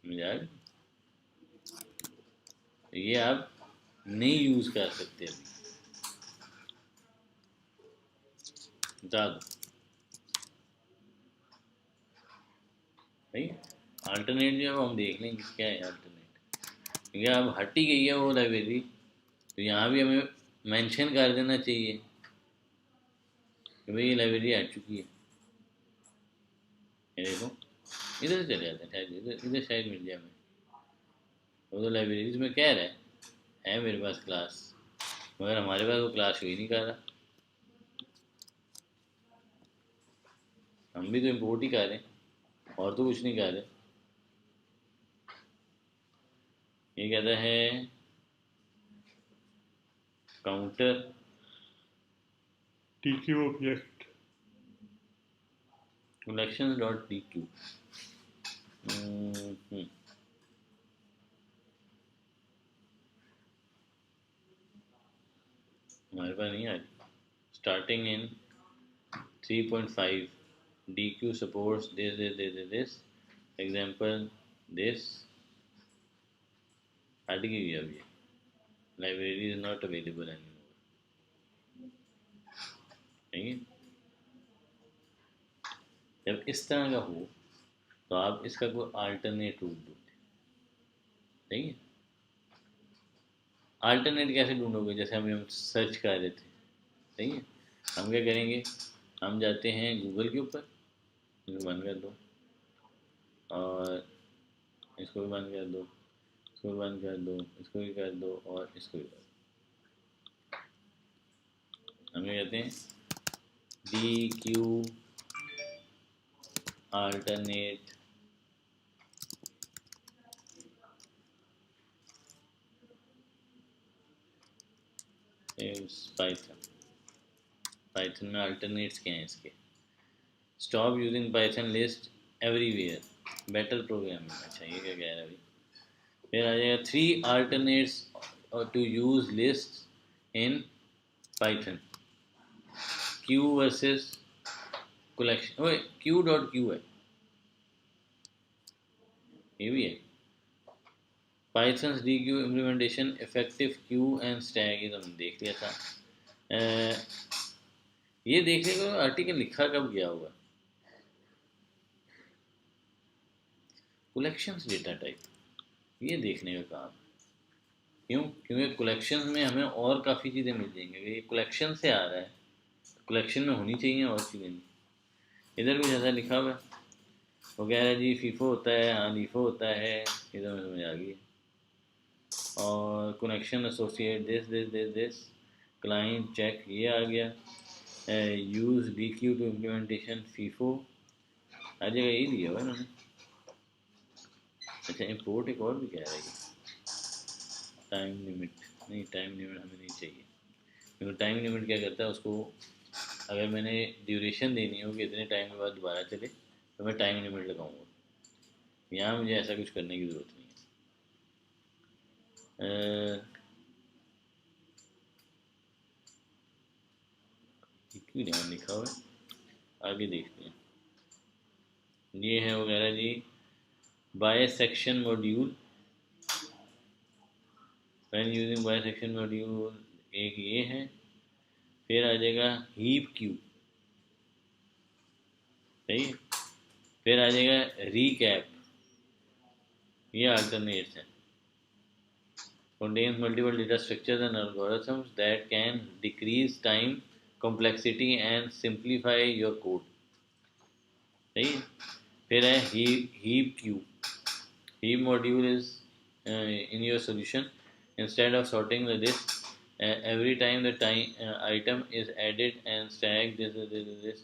यार ये आप नहीं यूज कर सकते अभी, बता दो भाई। अल्टरनेट जो है वो हम देख लेंगे क्या है अल्टरनेट, क्योंकि अब हट ही गई है वो लाइब्रेरी, तो यहाँ भी हमें मेंशन कर देना चाहिए कि भाई ये लाइब्रेरी हट चुकी है। ये देखो इधर से चले जाते हैं, शायद इधर शायद मिल जाए हमें। वो तो लाइब्रेरीज में कह रहा है मेरे पास क्लास, मगर हमारे पास वो क्लास शो ही नहीं कर रहा। हम भी तो इम्पोर्ट ही कर रहे हैं और तो कुछ नहीं कर रहे। ये कहता है counter TQ object collection dot TQ. हमारे पास नहीं आ रही। Starting in 3.5 DQ supports this example this, हट गई है अब ये, library is not available anymore. ठीक है, जब इस तरह का हो तो आप इसका कोई अल्टरनेट रूट ढूंढें। ठीक है, अल्टरनेट कैसे ढूंढोगे, जैसे हम सर्च कर रहे थे, सही है। हम क्या करेंगे, हम जाते हैं गूगल के ऊपर, इसको बंद कर दो और इसको भी बंद कर दो, इसको भी बंद कर दो, इसको भी कर दो और इसको भी कर दो। हम क्या कहते हैं, D Q alternate Python. Python में अल्टरनेट्स क्या हैं इसके, stop using Python list everywhere, better programming. अच्छा ये क्या कह रहा है अभी, फिर आ जाएगा 3 alternates to use list in Python, queue versus collection. ओए क्यू डॉट क्यू है, ये भी है। Python D queue implementation, effective queue and stack, ये तो हमने देख लिया था। ये देखने को आर्टिकल लिखा कब गया होगा, कलेक्शंस डेटा टाइप, ये देखने का काम है। क्यों, क्योंकि कलेक्शन में हमें और काफ़ी चीज़ें मिल जाएंगी, अगर ये कलेक्शन से आ रहा है कलेक्शन में होनी चाहिए और चीज़ें नहीं। इधर कुछ ऐसा लिखा हुआ है, वो कह रहा है जी फीफो होता है, हाँ लीफो होता है, इधर में समझ आ गई। और connection associate this this this this, client check ये आ गया, use D Q to implementation FIFO आ जाएगा, यही दिया हुआ इन्होंने। अच्छा इम्पोर्ट एक और भी कह रहा है, टाइम लिमिट नहीं, टाइम लिमिट हमें नहीं चाहिए, क्योंकि टाइम लिमिट क्या करता है, उसको अगर मैंने ड्यूरेशन देनी हो कि इतने टाइम के बाद दोबारा चले तो मैं टाइम लिमिट लगाऊंगा। यहाँ मुझे ऐसा कुछ करने की ज़रूरत नहीं है। क्यों ध्यान लिखा हुआ है, आगे देखते हैं। ये है वगैरह जी bisection module, when using bisection module, एक ये है। फिर आ जाएगा हीप क्यू, सही है। फिर आ जाएगा रीकैप, ये अल्टरनेट्स हैं। contains multiple data structures and algorithms that can decrease time complexity and simplify your code, सही है। फिर है heap queue, heap module is in your solution, instead of sorting the disk every time the item is added and stack this,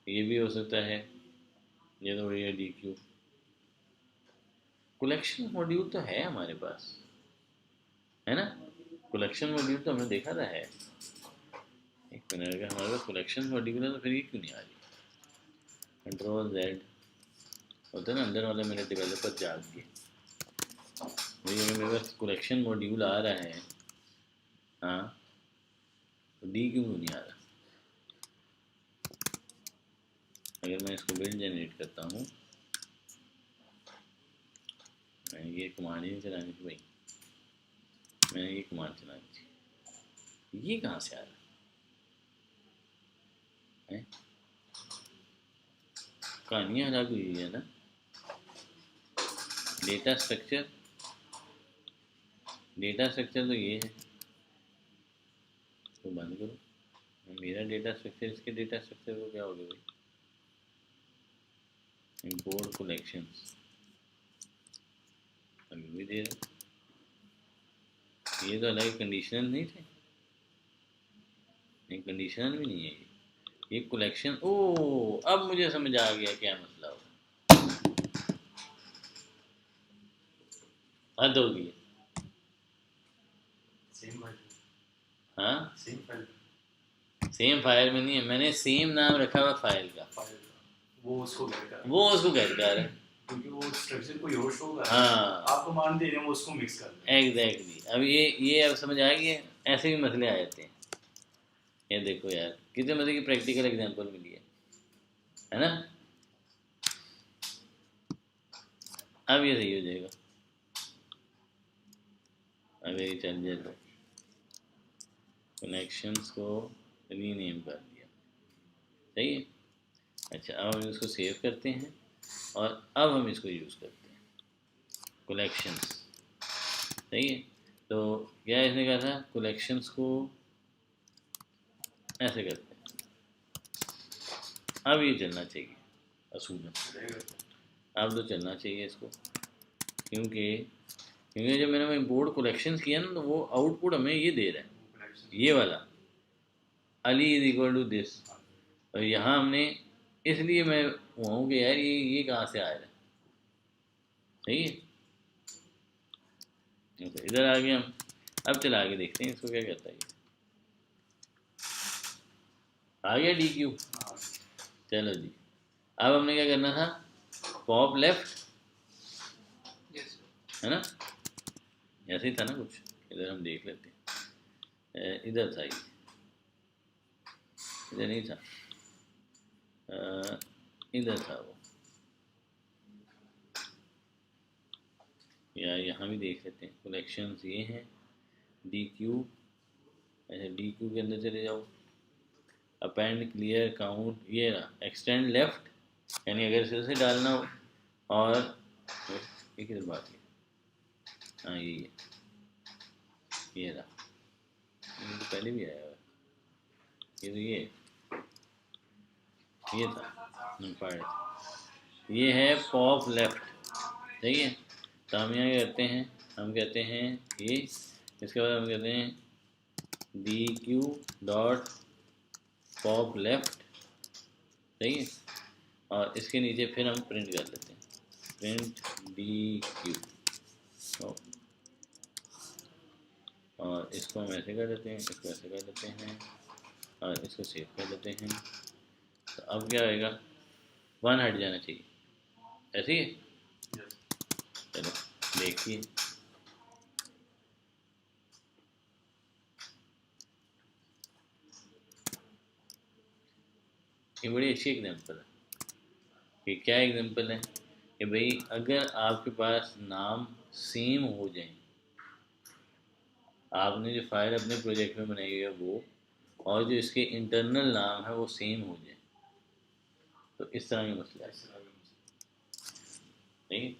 ये भी हो सकता है। ये तो बढ़िया डी क्यू, कलेक्शन मॉड्यूल तो है हमारे पास, है ना, कलेक्शन मॉड्यूल तो हमने देखा था है। एक मिनट, अगर हमारे पास कलेक्शन मॉड्यूल है तो फिर ये क्यों नहीं आ रही, कंट्रोल जेड होता है ना, अंदर वाले मेरे डेवलपर जाग गए भाई, अगर मेरे पास कलेक्शन मॉड्यूल आ रहा है, हाँ तो डी क्यों नहीं आ रहा। अगर मैं इसको बिल्ड जनरेट करता हूँ, मैं ये कमांड ही नहीं चलानी थी भाई, मैंने ये कमांड चलानी थी, ये कहाँ से आ रहा है, कहानियाँ अलग हुई है ना। डेटा स्ट्रक्चर, डेटा स्ट्रक्चर तो ये है, इसको बंद करो, मेरा डेटा स्ट्रक्चर, इसके डेटा स्ट्रक्चर को क्या हो गया भाई, इंपोर्ट कलेक्शंस अभी भी दे रहा, ये तो अलग कंडीशनल नहीं थे, नहीं कंडीशनल भी नहीं है ये कलेक्शन। ओ अब मुझे समझ आ गया क्या मसला हो, हद हो गई। हाँ सेम फाइल में नहीं है, मैंने सेम नाम रखा हुआ फाइल का, वो उसको कहता है, वो उसको कहता है, क्योंकि वो स्ट्रक्चर कोई और शो कर रहा है, हाँ आप कमांड दे रहे हैं वो उसको मिक्स कर रहे हैं। एग्जैक्टली। अब ये अब समझ आ गया, ऐसे भी मसले आ जाते हैं। ये देखो यार कितने मजे की प्रैक्टिकल एग्जांपल मिली है ना। अब ये सही हो जाएगा, अगर ये चल जाए तो, कनेक्शंस को रीनेम कर दिया, सही है। अच्छा अब हम इसको सेव करते हैं और अब हम इसको यूज़ करते हैं, कलेक्शंस, सही है। तो क्या इसने कहा था, कलेक्शंस को ऐसे करते हैं। अब ये चलना चाहिए असूल में, अब तो चलना चाहिए इसको, क्योंकि जब मैंने इंपोर्ट कलेक्शंस किया ना तो वो आउटपुट हमें ये दे रहा है, ये वाला अली इज इक्वल टू दिस। और यहाँ हमने, इसलिए मैं हुआ हूँ कि यार ये कहाँ से आया है, सही है। अच्छा, इधर आ गए हम। अब चला आगे देखते हैं इसको क्या कहता है। ये आ गया डी क्यू। चलो जी, अब हमने क्या करना था, पॉप लेफ्ट, यस है ना, ऐसे ही था ना कुछ। इधर हम देख लेते हैं, इधर था ये, इधर नहीं था, इधर था वो, या यहाँ भी देख लेते हैं। कलेक्शंस ये हैं, डी क्यू, अच्छा डी क्यू के अंदर चले जाओ, अपेंड क्लियर काउंट, ये रहा एक्सटेंड लेफ्ट, यानी अगर फिर से डालना हो। और एक इधर बात है, हाँ ये रहा, ये तो पहले भी आया हुआ है, ये तो ये था पार्ट, ये है पॉप लेफ्ट, सही है। तो हम यहाँ करते हैं, हम कहते हैं ये, इसके बाद हम कहते हैं D Q dot pop left, सही है। और इसके नीचे फिर हम प्रिंट कर लेते हैं, प्रिंट डी क्यू, और इसको हम ऐसे कर देते हैं, इसको ऐसे कर देते हैं, और इसको सेव कर देते हैं। तो अब क्या आएगा, 1 हट जाना चाहिए, ऐसे ही है। चलो देखिए, ये बड़ी अच्छी एग्जांपल है। कि क्या एग्जांपल है कि भाई अगर आपके पास नाम सेम हो जाए, आपने जो फाइल अपने प्रोजेक्ट में बनाई है वो, और जो इसके इंटरनल नाम है वो सेम हो जाए, तो इस तरह का मसला है, नहीं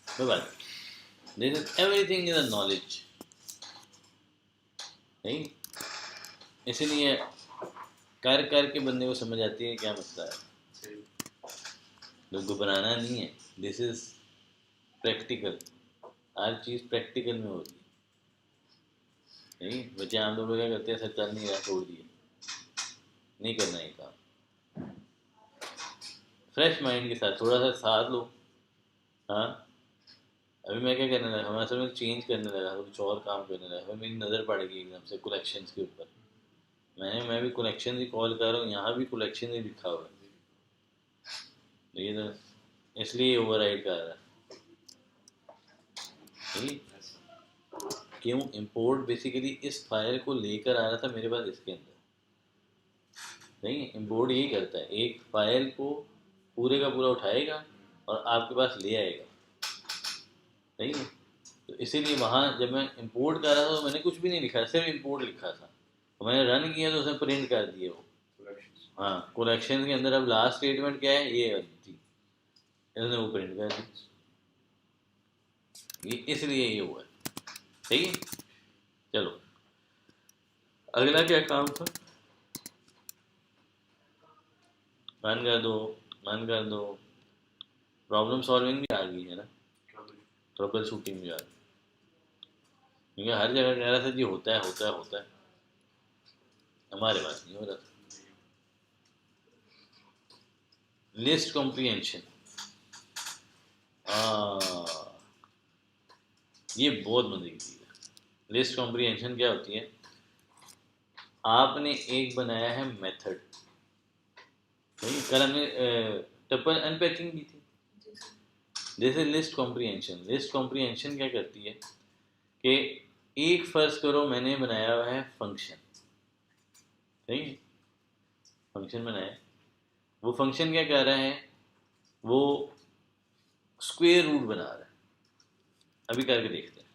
कोई बात, this is everything is a knowledge, नहीं, इसीलिए कर के बंदे को समझ आती है क्या मसला है, लोग को बनाना नहीं है, this is practical, her cheese practical में होती है। नहीं, बच्चे आम लोग क्या करते हैं, सर चल नहीं रहा, छोड़ दिए, नहीं करना ये काम, फ्रेश माइंड के साथ थोड़ा सा साथ लो। हाँ, अभी मैं क्या करने लगा, हमारे असल में चेंज करने लगा, तो कुछ और काम करने लगा, फिर मेरी नज़र पड़ गई एकदम से कलेक्शंस के ऊपर, मैं भी कलेक्शन ही कॉल कर रहा हूँ, यहाँ भी कलेक्शन ही लिखा हुआ है, तो ये तो इसलिए ओवर राइड कर रहा है, ठीक? क्यों, इंपोर्ट बेसिकली इस फाइल को लेकर आ रहा था मेरे पास इसके अंदर, नहीं, इंपोर्ट यही करता है, एक फाइल को पूरे का पूरा उठाएगा और आपके पास ले आएगा, सही है। तो इसीलिए वहाँ जब मैं इंपोर्ट कर रहा था तो मैंने कुछ भी नहीं लिखा, सिर्फ इंपोर्ट लिखा था, तो मैंने रन किया तो उसने प्रिंट कर दिए वो। हाँ, कलेक्शन के अंदर अब लास्ट स्टेटमेंट क्या है, ये वाली थी, इसने वो प्रिंट कर दी, ये इसलिए ये हुआ है, सही है। चलो अगला क्या काम था, बंद कर दो, बंद कर दो, प्रॉब्लम सॉल्विंग भी आ गई है ना, ट्रबल शूटिंग भी आ गई, क्योंकि हर जगह कह रहा था जी होता है होता है होता है, हमारे पास नहीं हो रहा था। लिस्ट कॉम्प्रिहेंशन, ये बहुत मजे की चीज़ है। लिस्ट कॉम्प्रिहेंशन क्या होती है, आपने एक बनाया है मेथड, कल हमने टपल अनपैकिंग की थी, जैसे लिस्ट कॉम्प्रिहेंशन, लिस्ट कॉम्प्रिहेंशन क्या करती है कि एक फर्ज करो मैंने बनाया हुआ है फंक्शन, सही है, फंक्शन बनाया, वो फंक्शन क्या कर रहा है, वो स्क्वायर रूट बना रहा है, अभी करके देखते हैं,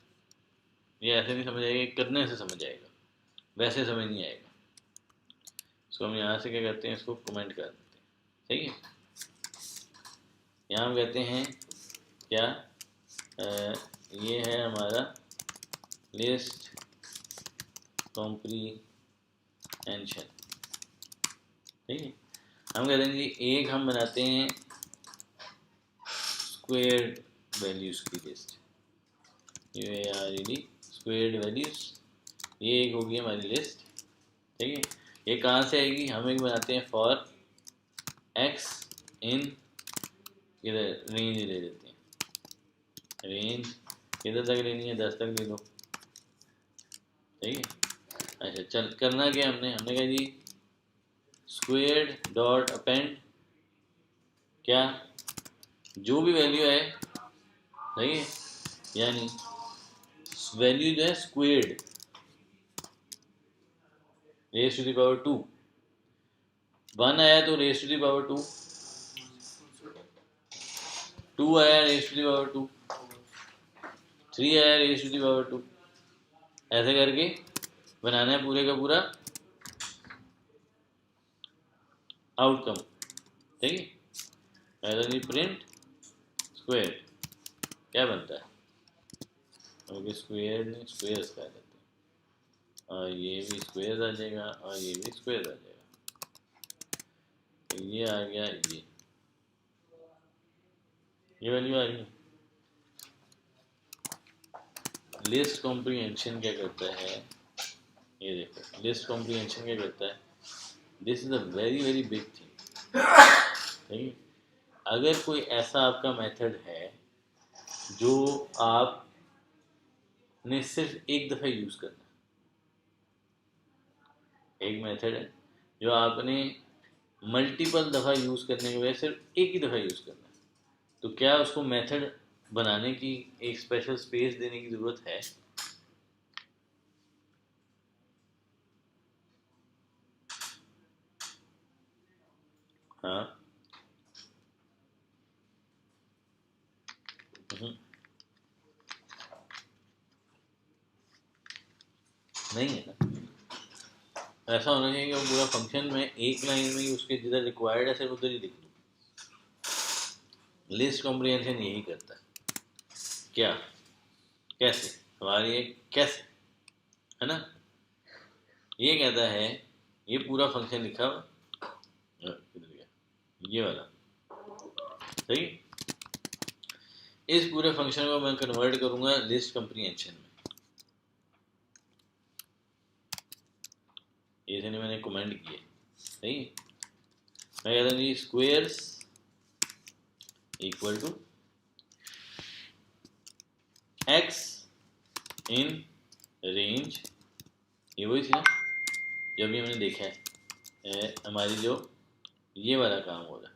ये ऐसे नहीं समझ आएगा, करने से समझ आएगा, वैसे समझ नहीं आएगा। इसको हम यहाँ से क्या करते हैं, इसको कमेंट कर देते हैं, सही है। यहाँ हम कहते हैं क्या, ये है हमारा लिस्ट कॉम्प्रीहेंशन, ठीक है। हम कहते हैं जी एक हम बनाते हैं स्क्वेयर्ड वैल्यूज़ की लिस्ट, UARED स्क्वेयर्ड वैल्यूज़, ये एक होगी हमारी लिस्ट, ठीक है। ये कहाँ से आएगी, हम एक बनाते हैं फॉर एक्स इन, इधर रेंज ले लेते हैं, रेंज किधर तक लेनी है, 10 तक ले लो, ठीक है। अच्छा चल करना क्या हमने कहा जी स्क्वेयर्ड डॉट अपेंड, क्या जो भी वैल्यू है, सही है, यानी वैल्यू जो है squared raise to the power 2, 1 आया तो रेज टू द पावर 2, 2 आया रेज टू द पावर 2, 3 आया रेज टू द पावर 2, ऐसे करके बनाना है पूरे का पूरा आउटकम, ठीक है। ऐसा प्रिंट स्क्वेयर क्या बनता है, ओके स्क्वेयर नहीं स्क्वेयर्स का लेते हैं, और ये भी स्क्वेयर आ जाएगा और ये भी स्क्वेयर आ जाएगा, तो ये आ गया, ये वैल्यू आ रही है। लिस्ट कॉम्प्रीहेंशन क्या करता है, ये देखो लिस्ट कॉम्प्रीहेंशन क्या करता है, this is a very very big thing, ठीक है। अगर कोई ऐसा आपका मेथड है जो आपने सिर्फ एक दफ़ा यूज़ करना है, एक मेथड है जो आपने मल्टीपल दफ़ा यूज़ करने के बजाय सिर्फ एक ही दफ़ा यूज़ करना है, तो क्या उसको मेथड बनाने की एक स्पेशल स्पेस देने की ज़रूरत है? हाँ नहीं है ना, ऐसा होना चाहिए कि वो पूरा फंक्शन में एक लाइन में ही उसके जिधर रिक्वायर्ड है सिर्फ उधर ही लिख दूँ। लिस्ट कॉम्प्रीहेंशन यही करता है, क्या कैसे, सवाल ये कैसे है ना, ये कहता है ये पूरा फंक्शन लिखा हुआ किधर गया, ये वाला, सही, इस पूरे फंक्शन को मैं कन्वर्ट करूंगा लिस्ट कॉम्प्रीहेंशन में, ये मैंने कमेंट किए, सही, मैं कहता हूँ जी squares equal to X in range, ये वही थी ना जो अभी हमने देखा है, हमारी जो ये वाला काम हो रहा है,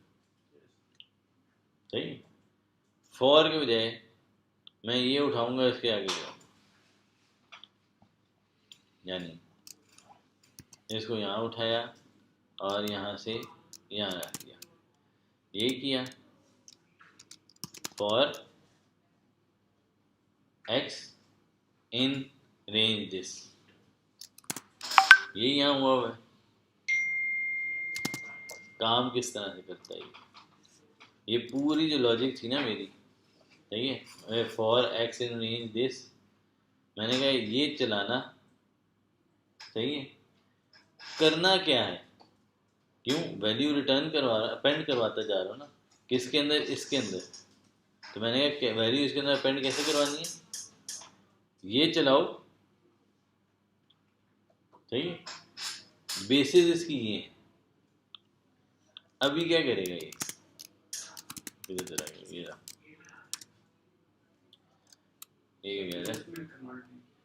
सही। फॉर के बजाय मैं ये उठाऊंगा इसके आगे जाऊँ, यानी इसको यहाँ उठाया और यहाँ से यहाँ रख दिया, ये किया for x in range this, ये यहाँ हुआ हुआ है, काम किस तरह से करता है ये पूरी जो लॉजिक थी ना मेरी, ठीक है, for x in range this, मैंने कहा ये चलाना, सही है, करना क्या है, क्यों वैल्यू रिटर्न करवा अपेंड करवाता जा रहा हूँ ना, किसके अंदर, इसके अंदर, तो मैंने कहा वैल्यू इसके अंदर अपेंड कैसे करवानी है, ये चलाओ, ठीक है, बेसिस इसकी ये है। अभी क्या करेगा ये ये क्या है,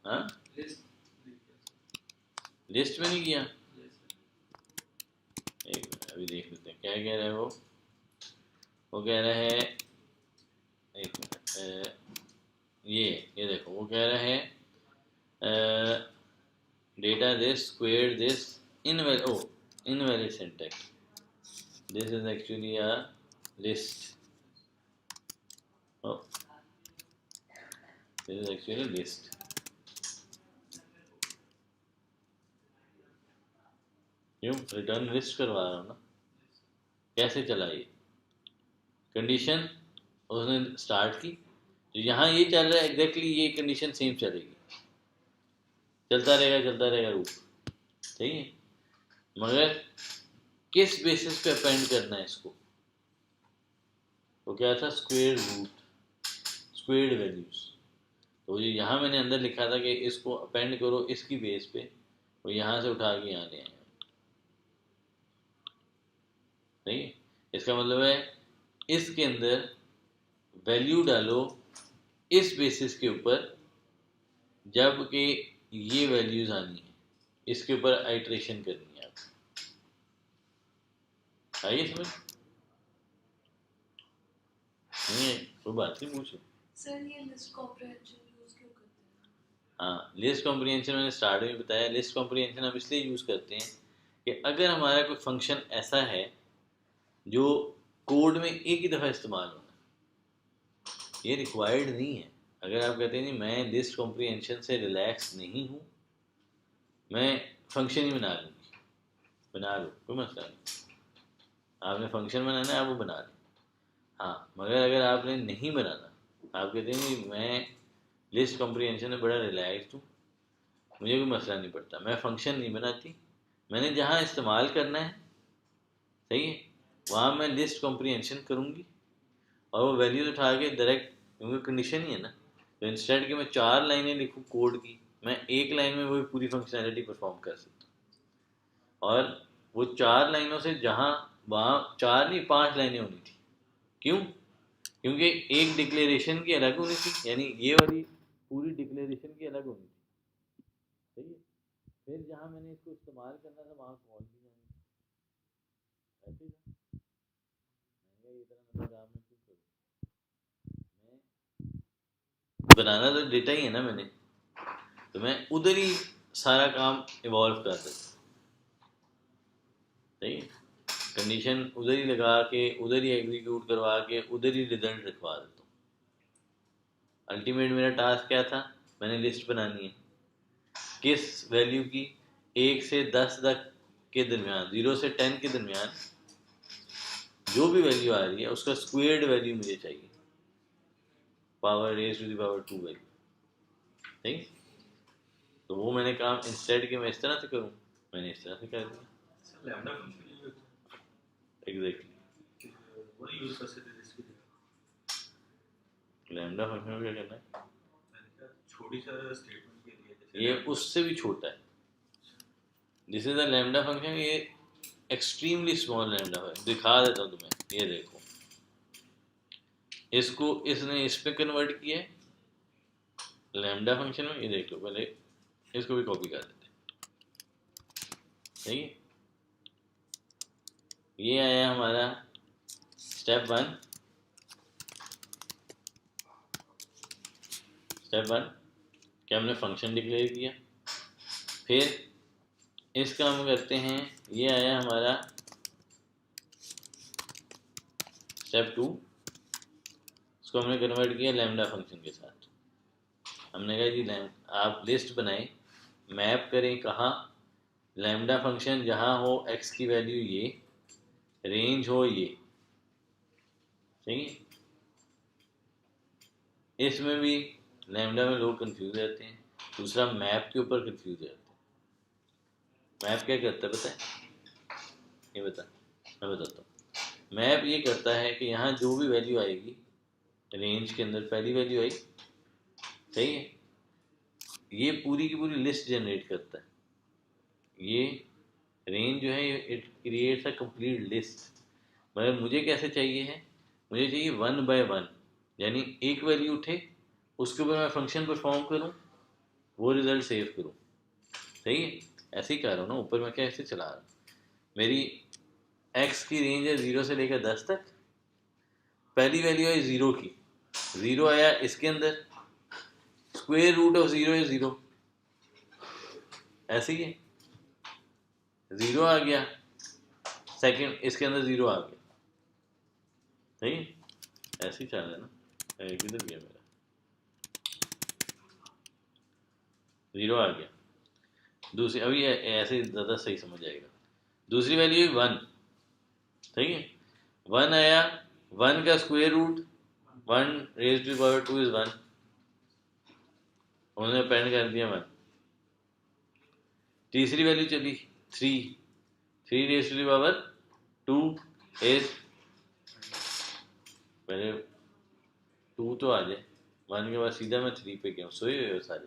हाँ लिस्ट में नहीं किया, एक मिनट अभी देख लेते हैं क्या कह रहा है वो कह रहा है, एक मिनट, ये देखो वो कह रहा है data this square this invalid syntax, this is actually a list, this is actually a list, क्यों रिटर्न लिस्ट करवा रहा हूँ ना, कैसे चला ये कंडीशन उसने स्टार्ट की, तो यहाँ ये चल रहा है एग्जैक्टली ये कंडीशन सेम चलेगी, चलता रहेगा रूट, सही है। मगर किस बेसिस पे अपेंड करना है इसको, तो क्या था, स्क्वायर रूट, स्क्वायर्ड वैल्यूज। तो ये यहाँ मैंने अंदर लिखा था कि इसको अपेंड करो इसकी बेस पे, और यहाँ से उठा के यहाँ ले आए, सही है। इसका मतलब है इसके अंदर वैल्यू डालो इस बेसिस के ऊपर, जबकि ये वैल्यूज आनी है, इसके ऊपर आइट्रेशन करनी है आपको, आइए समझ, नहीं है कोई बात नहीं, पूछो। सर ये लिस्ट कॉम्प्रिहेंशन यूज क्यों करते हैं? हाँ, लिस्ट कॉम्प्रिहेंशन मैंने स्टार्ट में बताया। लिस्ट कॉम्प्रिहेंशन हम इसलिए यूज़ करते हैं कि अगर हमारा कोई फंक्शन ऐसा है जो कोड में एक ही दफ़ा इस्तेमाल होना, ये रिक्वायर्ड नहीं है। अगर आप कहते हैं नहीं मैं लिस्ट कॉम्प्रिहेंशन से रिलैक्स नहीं हूँ, मैं फंक्शन ही बना लूँगी, बना लो, कोई मसला नहीं, आपने फंक्शन बनाना है आप वो बना लें। हाँ, मगर अगर आपने नहीं बनाना, आप कहते हैं नहीं मैं लिस्ट कॉम्प्रिहेंशन में बड़ा रिलैक्स हूँ, मुझे कोई मसला नहीं पड़ता, मैं फंक्शन नहीं बनाती, मैंने जहाँ इस्तेमाल करना है, सही है, वहाँ मैं लिस्ट कॉम्प्रिहेंशन करूँगी और वो वैल्यूज उठा के डायरेक्ट, क्योंकि कंडीशन ही है ना, तो इंस्टेड कि मैं 4 लाइनें लिखूँ कोड की, मैं एक लाइन में वही पूरी फंक्शनैलिटी परफॉर्म कर सकता हूँ। और वो 4 लाइनों से जहाँ वहाँ 4 नहीं 5 लाइनें होनी थी, क्यों? क्योंकि एक डिक्लेरेशन की अलग होनी थी, यानी ये वाली पूरी डिक्लेरेशन की अलग होनी थी, सही है। फिर जहाँ मैंने इसको इस्तेमाल करना था वहाँ कॉल भी जानी थी, ऐसे ही था। मैंने कहा ये तरह मतलब काम मैं क्यों करूँ, मैं बनाना तो डेटा ही है ना मैंने, तो मैं उधर ही सारा काम इवॉल्व कर देता, सही है। कंडीशन उधर ही लगा के, उधर ही एग्जीक्यूट करवा के, उधर ही रिजल्ट लिखवा देता हूँ। अल्टीमेट मेरा टास्क क्या था, मैंने लिस्ट बनानी है किस वैल्यू की, 1 से 10 तक के दरमियान, 0 से 10 के दरमियान जो भी वैल्यू आ रही है उसका स्क्वायर्ड वैल्यू मुझे चाहिए, power raise to the power 2 value, सही। तो वो मैंने काम इंस्टेड के मैं इस तरह से करूँ, मैंने इस तरह से कर दिया, सर लैम्डा फंक्शन यूज होता एग्जैक्टली। है, वो यूज कर सकते थे इसके लिए। लैम्डा फंक्शन में क्या करना है, मैंने कहा छोटी सा स्टेटमेंट के लिए जैसे ये उससे भी छोटा है, this is the lambda function, ये एक्सट्रीमली स्मॉल लैम्डा है, दिखा देता हूँ तुम्हें, ये देखो, इसको इसने इस पे कन्वर्ट किया है लैम्डा फंक्शन में, ये देख लो, पहले इसको भी कॉपी कर देते हैं, सही है। ये आया हमारा स्टेप 1, स्टेप 1 क्या हमने फंक्शन डिक्लेयर किया, फिर इसका हम करते हैं, ये आया हमारा स्टेप 2, इसको हमने कन्वर्ट किया लैम्डा फंक्शन के साथ। हमने कहा जी आप लिस्ट बनाएं, मैप करें कहाँ, लैम्डा फंक्शन जहाँ हो एक्स की वैल्यू ये, रेंज हो ये, सही है। इसमें भी लैम्डा में लोग कंफ्यूज रहते हैं, दूसरा मैप के ऊपर कंफ्यूज रहते हैं। मैप क्या करता है पता है, ये बता, मैं बताता हूँ। मैप ये करता है कि यहाँ जो भी वैल्यू आएगी रेंज के अंदर, पहली वैल्यू आई, सही है, ये पूरी की पूरी लिस्ट जनरेट करता है। ये रेंज जो है it creates a complete list, मगर मुझे कैसे चाहिए है, मुझे चाहिए 1 बाय 1, यानी एक वैल्यू उठे उसके ऊपर मैं फंक्शन परफॉर्म करूँ, वो रिजल्ट सेव करूँ, सही है। ऐसे ही कर रहा हूँ ना, ऊपर मैं क्या ऐसे चला रहा हूँ, मेरी एक्स की रेंज है 0 से लेकर 10 तक, पहली वैल्यू है 0 की, 0 आया इसके अंदर, स्क्वायर रूट ऑफ 0 है 0, ऐसे ही है, 0 आ गया, सेकंड इसके अंदर 0 आ गया, सही है। ऐसे ही चल रहा है ना, किधर गया मेरा, 0 आ गया, दूसरी अभी ऐसे ज़्यादा सही समझ आएगा, दूसरी वैल्यू है 1, सही है, 1 आया, 1 का square root 1 raised to the power 2 is 1, उन्होंने अपेंड कर दिया 1। तीसरी वैल्यू चली 3, 3 raised to the power 2 is, पहले 2 तो आ जाए, 1 के बाद सीधा मैं 3 पे गया। सोए हुए हो सारे?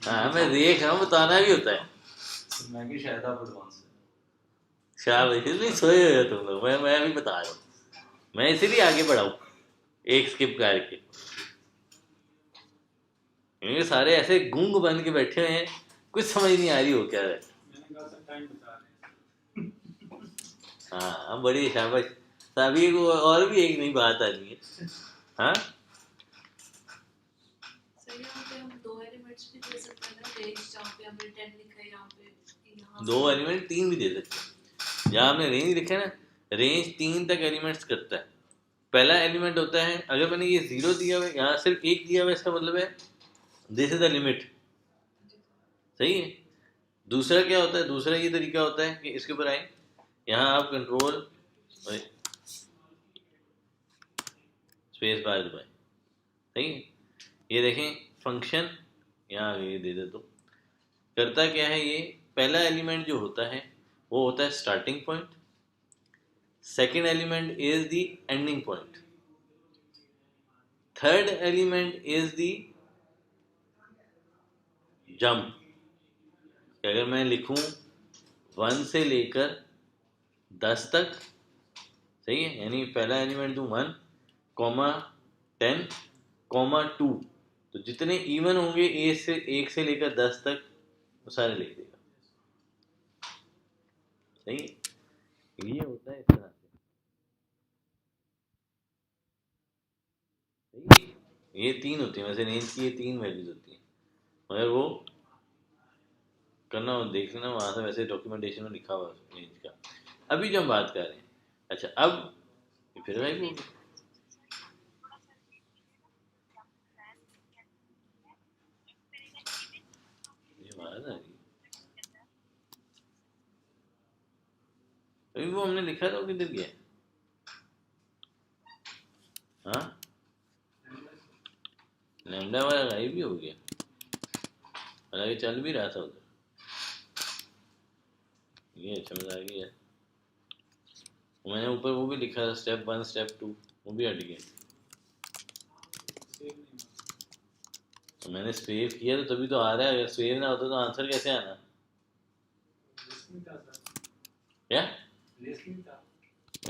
हाँ मैं देख रहा हूँ, बताना भी होता है। मैं कि शायद आप एडवांस शाबाश, इसलिए सोए हुए हो तुम लोग। मैं अभी बता रहा हूँ, मैं इसीलिए आगे बढ़ा हूँ एक स्किप करके। ये सारे ऐसे गूंग बन के बैठे हुए हैं, कुछ समझ नहीं आ रही हो क्या है। मैंने कहा सब टाइम बता रहे हैं। हाँ बड़ी शाबाश। सभी को और भी एक नई बात आ रही है। हाँ सर यहाँ पे हम 2 एलिमेंट्स भी दे सकते हैं ना, रेंज जहाँ पे हमने 10 लिखा है, यहाँ पे यहाँ 2 एलिमेंट 3 भी दे सकते हैं। जहाँ हमने रेंज लिखा है ना, रेंज 3 तक एलिमेंट्स करता है। पहला एलिमेंट होता है, अगर मैंने ये 0 दिया हुआ है, यहाँ सिर्फ 1 दिया हुआ है, इसका मतलब है दिस इज द लिमिट। सही है। दूसरा क्या होता है, दूसरा ये तरीका होता है कि इसके ऊपर आए, यहाँ आप कंट्रोल स्पेस बार दबाएं। सही है। ये देखें फंक्शन, यहाँ ये दे दे तो करता क्या है। ये पहला एलिमेंट जो होता है वो होता है starting point, second element is the ending point, third element is the jump. अगर मैं लिखूं 1 से लेकर 10 तक, सही है, यानी पहला एलिमेंट दूं 1, 10, 2, तो जितने इवन होंगे एक से लेकर 10 तक वो सारे लिख देगा। सही है। ये होता है इस तरह से। सही है? ये 3 होती है, वैसे रेंज की ये 3 वैल्यूज होती हैं, मगर वो करना, देख लेना वहाँ से, वैसे डॉक्यूमेंटेशन में लिखा हुआ है रेंज का। अभी जो हम बात कर रहे हैं, अच्छा अब फिर भाई वो ये आवाज आ रही है। अभी वो हमने लिखा था वो किधर गया? हाँ लैम्डा वाला गायब भी हो गया, हालांकि चल भी रहा था उधर। ये अच्छा मजाक ही है। मैंने ऊपर वो भी लिखा था स्टेप 1 स्टेप 2, वो भी हट गया। सेव नहीं हुआ। तो मैंने सेव किया तो तभी तो आ रहा है, अगर सेव ना होता तो आंसर कैसे आना? लिस्ट में था सर, क्या लिस्ट में था।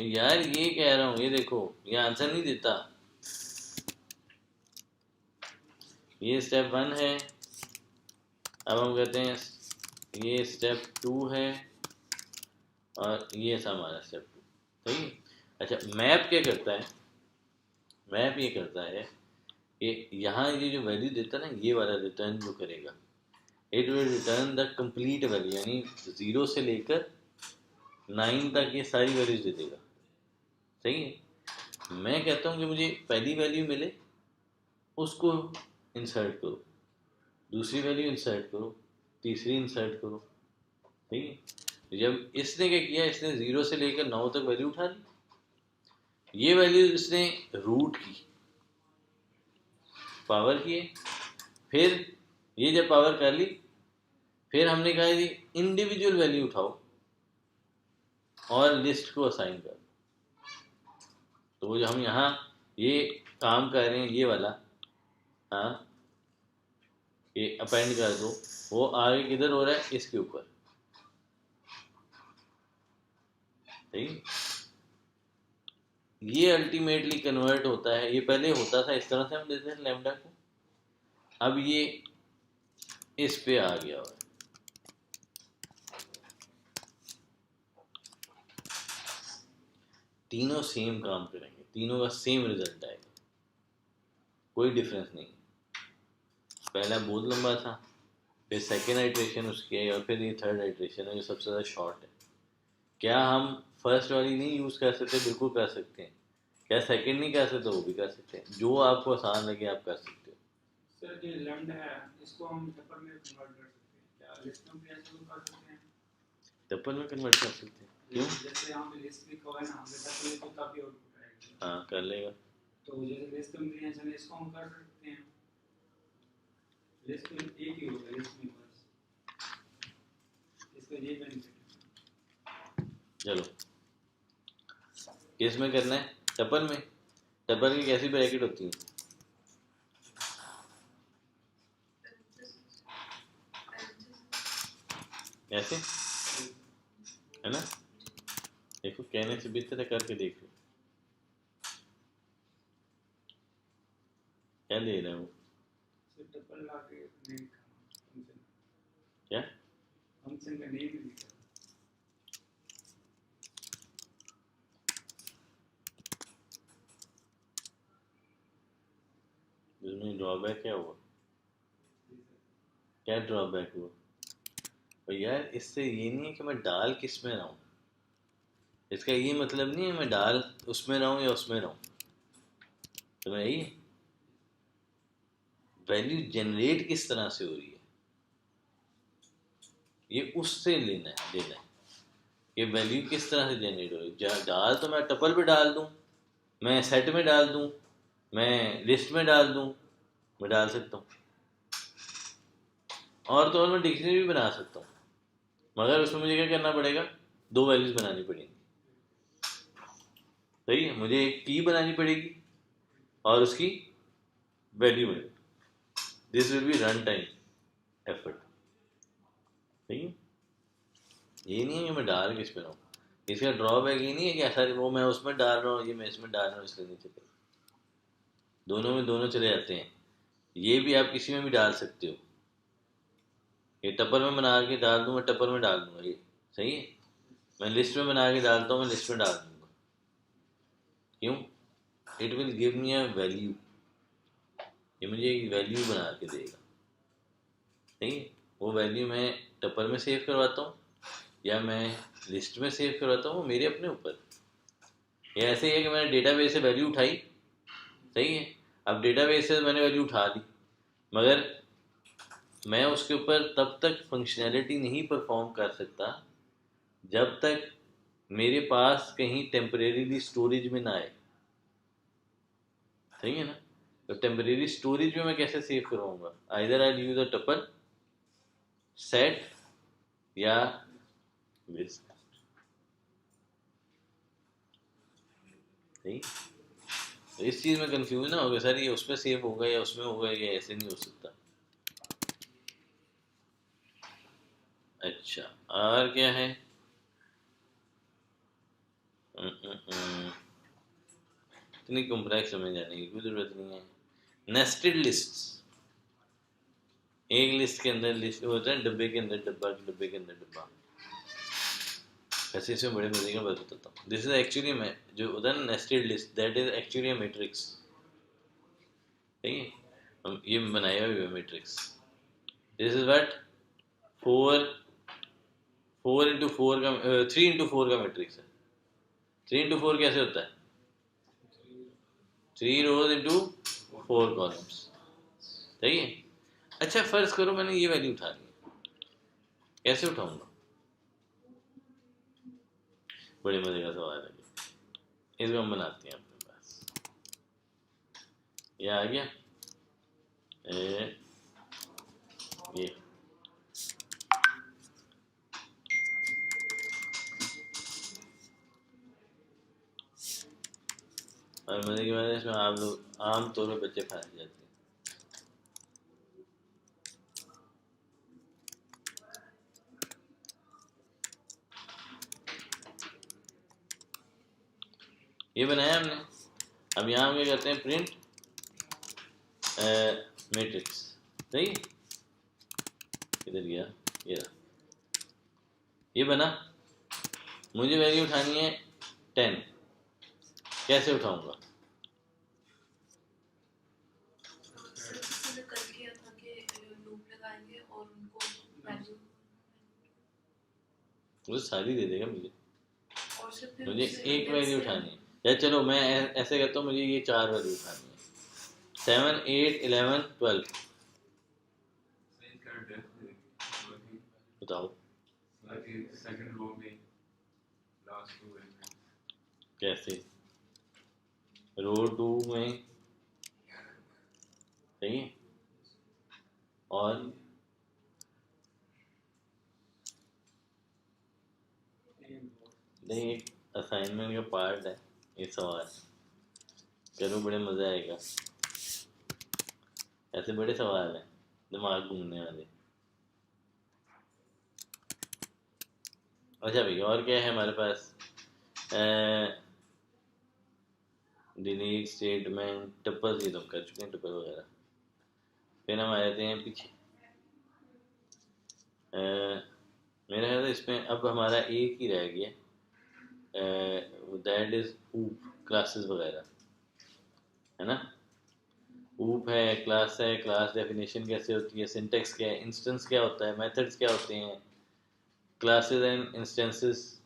यार ये कह रहा हूँ, ये देखो ये आंसर नहीं देता। ये स्टेप 1 है, अब हम कहते हैं ये स्टेप 2 है, और ये था हमारा स्टेप 2। सही है। अच्छा मैप क्या करता है, मैप ये करता है कि यहाँ ये जो वैल्यू देता है ना, ये वाला रिटर्न जो करेगा, it will return the complete value, यानी 0 से लेकर 9 तक ये सारी वैल्यूज दे देगा। सही है। मैं कहता हूँ कि मुझे पहली वैल्यू मिले उसको इंसर्ट करो, दूसरी वैल्यू इंसर्ट करो, तीसरी इंसर्ट करो। ठीक है। जब इसने क्या किया, इसने 0 से लेकर 9 तक वैल्यू उठा ली, ये वैल्यू इसने रूट की, पावर किए, फिर ये जब पावर कर ली, फिर हमने कहा जी इंडिविजुअल वैल्यू उठाओ और लिस्ट को असाइन करो। तो वो जो हम यहाँ ये काम कर रहे हैं, ये वाला, हाँ ये अपेंड कर दो, वो आगे किधर हो रहा है, इसके ऊपर। ठीक, ये अल्टीमेटली कन्वर्ट होता है। ये पहले होता था इस तरह से, हम देते हैं लैम्डा को, अब ये इस पे आ गया हुआ है। तीनों सेम काम करेंगे, तीनों का सेम रिजल्ट आएगा, कोई डिफरेंस नहीं। पहला बहुत लंबा था, फिर सेकेंड आइट्रेशन उसकी है, और फिर ये थर्ड आइट्रेशन है जो सबसे ज़्यादा शॉर्ट है। क्या हम फर्स्ट वाली नहीं यूज़ कर सकते? बिल्कुल कर सकते हैं। क्या सेकंड नहीं कर सकते? वो भी कर सकते हैं, जो आपको आसान लगे आप कर सकते हो। सर ये लैम्डा है, इसको हम टप्पर में कन्वर्ट कर सकते हैं क्या? लिस्ट में भी ऐसे कर सकते हैं? टप्पल में कन्वर्ट कर सकते हैं, क्यों? जैसे यहाँ पे लिस्ट लिखा हुआ है ना, हमने टप्पल को तभी आउटपुट आएगा। हाँ कर लेगा। तो जैसे लेस कंप्रीहेंशन है इसको हम कर सकते हैं, लेस तो एक ही होगा लेस में बस, इसका ये बेनिफिट चलो किस में करना है, टपल में। टपल की कैसी ब्रैकेट होती है, ऐसे है ना। देखो कहने से बेहतर है करके देख लो क्या दे रहा है वो, से टपल लाके नेम फंक्शन, क्या फंक्शन का नेम ही लिखा। इसमें ड्रॉबैक क्या हुआ, क्या ड्रॉबैक हुआ। और यार इससे ये नहीं है कि मैं डाल किस में रहा हूँ, इसका ये मतलब नहीं है मैं डाल उसमें रहा हूँ या उसमें रहा हूँ, तो मैं यही वैल्यू जनरेट किस तरह से हो रही है ये उससे लेना है कि वैल्यू किस तरह से जनरेट हो रही है। डाल तो मैं टपल पे डाल दूँ, मैं सेट में डाल दूँ, मैं लिस्ट में डाल दूँ, मैं डाल सकता हूँ, और तो और मैं डिक्शनरी भी बना सकता हूँ, मगर उसमें मुझे क्या करना पड़ेगा, दो वैल्यूज बनानी पड़ेंगी। सही है, मुझे एक की बनानी पड़ेगी और उसकी वैल्यू बनेगी। This will be run time effort. सही है, ये नहीं है कि मैं डाल किस पे रहा हूँ, इसका ड्रॉबैक ये नहीं है कि ऐसा वो मैं उसमें डाल रहा हूँ ये मैं इसमें डाल रहा हूँ इसलिए नहीं चलेगा, दोनों में दोनों चले जाते हैं। ये भी आप किसी में भी डाल सकते हो, ये टप्पर में बना के डाल दूँ मैं टप्पर में डाल दूँगा, ये सही है। मैं लिस्ट में बना के डालता हूँ मैं लिस्ट में डाल दूँगा, क्यों, it will give me a value, ये मुझे एक वैल्यू बना के देगा। सही है, वो वैल्यू मैं टप्पर में सेव करवाता हूँ या मैं लिस्ट में सेव करवाता हूँ, वो मेरे अपने ऊपर। ये ऐसे ही है कि मैंने डेटाबेस से वैल्यू उठाई, सही है, अब डेटाबेस से मैंने वैल्यू उठा दी, मगर मैं उसके ऊपर तब तक फंक्शनैलिटी नहीं परफॉर्म कर सकता जब तक मेरे पास कहीं टेम्परेरीली स्टोरेज में ना आए। सही है ना, तो टेम्परेरी स्टोरेज में मैं कैसे सेव करवाऊंगा, either I use a tuple set या लिस्ट। सही, तो इस चीज़ में कंफ्यूज ना होगा सर ये उसमें सेव होगा या उसमें होगा, ये ऐसे नहीं हो सकता। अच्छा और क्या है, इतनी कॉम्प्लेक्स समझ जाने की कोई ज़रूरत नहीं है। नेस्टेड लिस्ट, एक लिस्ट के अंदर लिस्ट होता है, डब्बे के अंदर डब्बा, डब्बे के अंदर डब्बा। वैसे इसमें बड़े मजे का बात बताता हूँ, दिस इज एक्चुअली मैं जो होता है ना nested list, that is actually a matrix. ठीक है, हम ये बनाया हुआ है matrix, this is what, four four into four का, 3 इंटू 4 का मैट्रिक्स है। 3 इंटू 4 कैसे होता है, 3 रोज इंटू 4 कॉलम्स। सही है, अच्छा फर्ज करो मैंने ये वैल्यू उठा ली, कैसे उठाऊंगा, बड़े मजे का सवाल है, इसको हम बनाते हैं अपने पास। ये आ गया, ये और मजे की बात है इसमें आप लोग आम तौर पर बच्चे फंस जाते हैं। ये बनाया हमने, अब यहाँ हम क्या करते हैं, प्रिंट मैट्रिक्स। सही, किधर गया, ये रहा, ये बना, मुझे वैल्यू उठानी है 10, कैसे उठाऊंगा, सर किसी ने कल किया था कि लूप लगाएंगे और उनको वैल्यू, मुझे सारी दे देगा मुझे, और सिर्फ फिर मुझे उससे एक इंडेक्स वैल्यू से उठानी है, या चलो मैं ऐसे करता हूँ, मुझे ये 4 वैल्यू उठानी है, 7 8 11 12, सही का डेफ बताओ सेकंड रो में लास्ट टू एलिमेंट कैसे। रो 2 में, सही है। और नहीं, एक असाइनमेंट का पार्ट है ये सवाल, चलो बड़े मज़ा आएगा। ऐसे बड़े सवाल हैं दिमाग घूमने वाले। अच्छा भैया, और क्या है हमारे पास? डिलीट स्टेटमेंट, टप्पल ये तुम कर चुके हैं, टप्पल वगैरह। फिर हम आ जाते हैं पीछे। मेरा ख्याल है इसमें अब हमारा एक ही रह गया, दैट इज ऊप, क्लासेस वगैरह, है ना। ऊप है, क्लास है, क्लास डेफिनेशन कैसे होती है, सिंटेक्स क्या है, इंस्टेंस क्या होता है, मेथड्स क्या होते हैं, क्लासेस एंड इंस्टेंसेस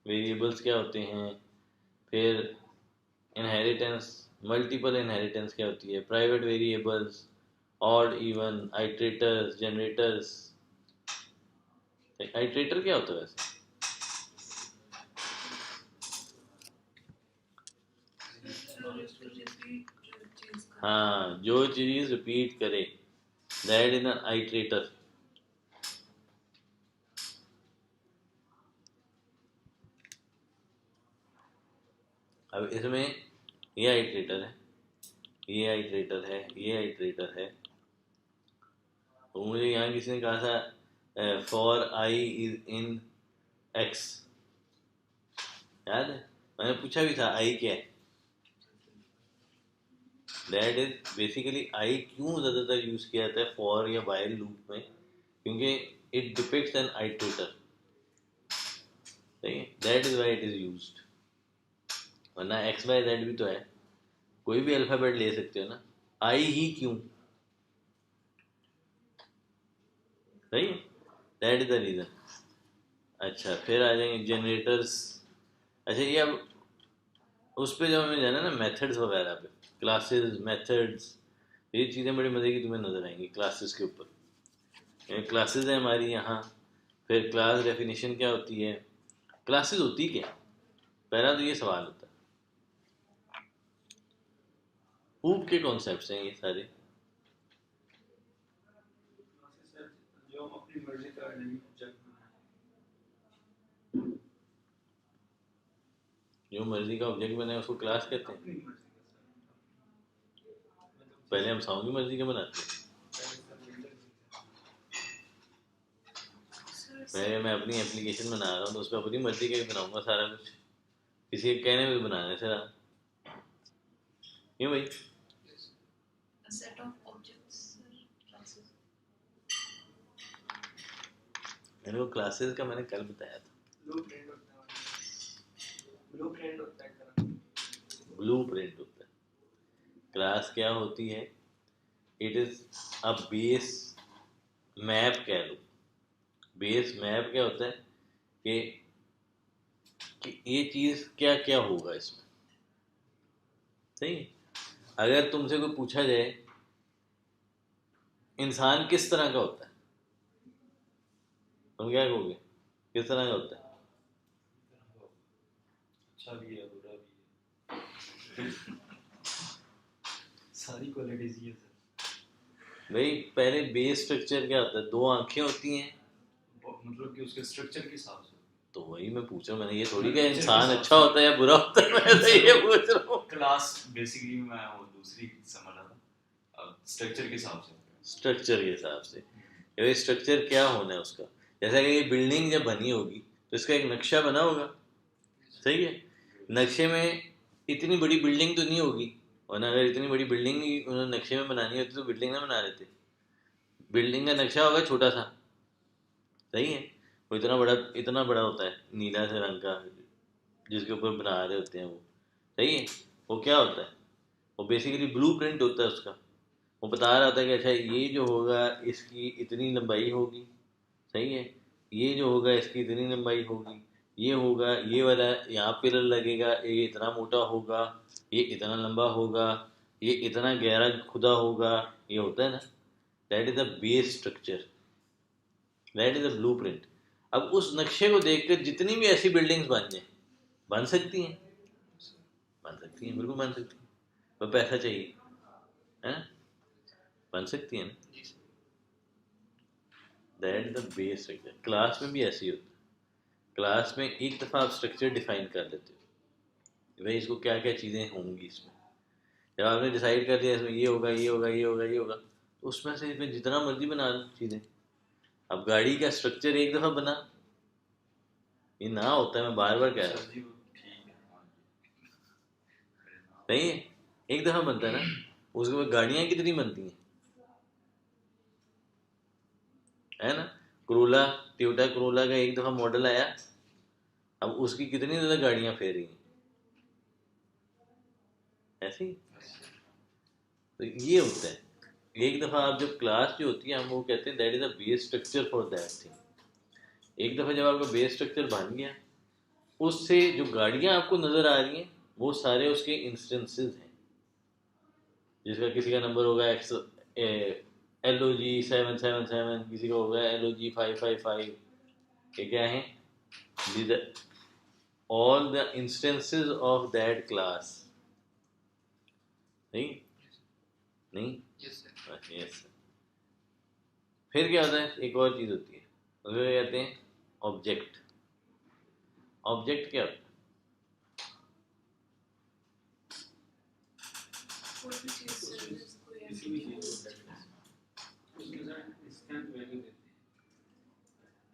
वेरिएबल्स क्या होते हैं, फिर इनहेरिटेंस, मल्टीपल इनहेरिटेंस क्या होती है, private variables, odd even, iterators, generators. Iterator क्या होता है वैसे? हाँ, जो चीज रिपीट करे, दैट इज एन आइट्रेटर। अब इसमें ये आइट्रेटर है, ये आइट्रेटर है, ये आइट्रेटर है। तो मुझे यहाँ किसी ने कहा था for I is in x, याद है? मैंने पूछा भी था आई क्या है। दैट इज बेसिकली आई क्यों ज़्यादातर यूज़ किया जाता है फॉर या वाइल लूप में, क्योंकि इट डिपिक्ट्स एन आइट्रेटर, सही है। That is why it is used, वरना एक्स वाई जेड भी तो है, कोई भी अल्फ़ाबेट ले सकते हो ना, आई ही क्यों, सही है। That is the reason. अच्छा, फिर आ जाएंगे जनरेटर्स। अच्छा, ये अब उस पर जब हमें जाना ना मेथड्स वगैरह पे, क्लासेस, मेथड्स, ये चीज़ें बड़ी मज़े की तुम्हें नज़र आएंगी क्लासेस के ऊपर। क्लासेस है हमारी यहाँ, फिर क्लास डेफिनेशन क्या होती है, क्लासेस होती क्या, पहला तो ये सवाल होता है। ऊप के कॉन्सेप्ट्स हैं ये सारे, जो हम अपनी मर्जी का ऑब्जेक्ट जो मर्जी का ऑब्जेक्ट बनाए उसको क्लास कहते हैं। अपनी मर्जी का पहले हम साउंड की मर्जी के बनाते हैं, पहले मैं अपनी एप्लीकेशन बना रहा हूँ तो उस पर अपनी मर्जी का ही बनाऊंगा सारा कुछ, किसी के कहने में भी बनाने से रहा, क्यों भाई? A set of objects, classes. मैंने वो क्लासेस का मैंने कल बताया था, ब्लूप्रिंट होता है, ब्लूप्रिंट होता है एक तरह। ब्लूप्रिंट होता है। क्लास क्या होती है? It is a base map कह लो। बेस मैप क्या होता है कि ये चीज़ क्या क्या होगा इसमें, सही है। अगर तुमसे कोई पूछा जाए इंसान किस तरह का होता है, तुम क्या कहोगे? किस तरह का होता है? अच्छा भी है, बुरा भी है, सारी क्वालिटीज ही है सर। भाई पहले बेस स्ट्रक्चर क्या होता है? दो आंखें होती हैं, मतलब कि उसके स्ट्रक्चर के हिसाब से। तो वही मैं पूछ रहा हूँ, मैंने ये थोड़ी कहा इंसान अच्छा होता है या बुरा होता है, मैं तो ये पूछ रहा हूँ। क्लास बेसिकली मैं वो दूसरी समझ रहा था, अब स्ट्रक्चर के हिसाब से। स्ट्रक्चर के हिसाब से, ये स्ट्रक्चर क्या होना है उसका, जैसा कि ये बिल्डिंग जब बनी होगी तो इसका एक नक्शा बना होगा, सही है। नक्शे में इतनी बड़ी बिल्डिंग तो नहीं होगी, वरना अगर इतनी बड़ी बिल्डिंग उन्होंने नक्शे में बनानी होती तो बिल्डिंग ना बना देते। बिल्डिंग का नक्शा होगा छोटा सा, सही है। वो इतना बड़ा होता है नीला से रंग का, जिसके ऊपर बना रहे होते हैं वो, सही है। वो क्या होता है? वो बेसिकली ब्लूप्रिंट होता है उसका। वो बता रहा होता है कि अच्छा ये जो होगा इसकी इतनी लंबाई होगी, सही है, ये जो होगा इसकी इतनी लंबाई होगी, ये होगा, ये वाला यहाँ पिलर लगेगा, ये इतना मोटा होगा, ये इतना लंबा होगा, ये इतना गहरा खुदा होगा, ये होता है ना। That is the base structure, that is the blueprint. अब उस नक्शे को देखकर जितनी भी ऐसी बिल्डिंग्स बन जाए, बन सकती हैं, बन सकती हैं, बिल्कुल बन सकती हैं। पर पैसा चाहिए, है ना? बन सकती है ना? जी sir. That is the base structure. Class में भी ऐसे ही होता है। क्लास में एक दफ़ा आप स्ट्रक्चर डिफाइन कर लेते हो कि भाई इसको क्या क्या चीज़ें होंगी इसमें। जब आपने डिसाइड कर लिया इसमें ये होगा, ये होगा, ये होगा, ये होगा, तो उसमें से फिर जितना मर्जी बना लो चीज़ें। अब गाड़ी का स्ट्रक्चर एक दफ़ा बना, ये ना होता है, मैं बार बार कह रहा हूँ, सर जी वो ठीक है, हाँ जी। नहीं है, एक दफ़ा बनता है ना। उसके बाद गाड़ियाँ कितनी बनती हैं, है ना? क्रोला, टोयोटा क्रोला का एक दफ़ा मॉडल आया, अब उसकी कितनी ज़्यादा गाड़ियाँ फेर रही हैं, ऐसी। तो ये होता है, एक दफ़ा आप जब क्लास जो होती है हम वो कहते हैं that is a base structure for that thing. एक दफ़ा जब आपका बेस स्ट्रक्चर बन गया, उससे जो गाड़ियाँ आपको नज़र आ रही हैं वो सारे उसके इंस्टेंसेस हैं। जिसका किसी का नंबर होगा एक्स LOG 777, किसी का होगा LOG 555, ये क्या है? All the instances of that class. नहीं, नहीं, यस सर। यस। फिर क्या होता है, एक और चीज़ होती है, उसको कहते हैं ऑब्जेक्ट। ऑब्जेक्ट क्या होता है? कोई भी चीज़ सर जिसको किसी भी चीज़ को उसमें सर इंस्टेंट वैल्यू देते हैं।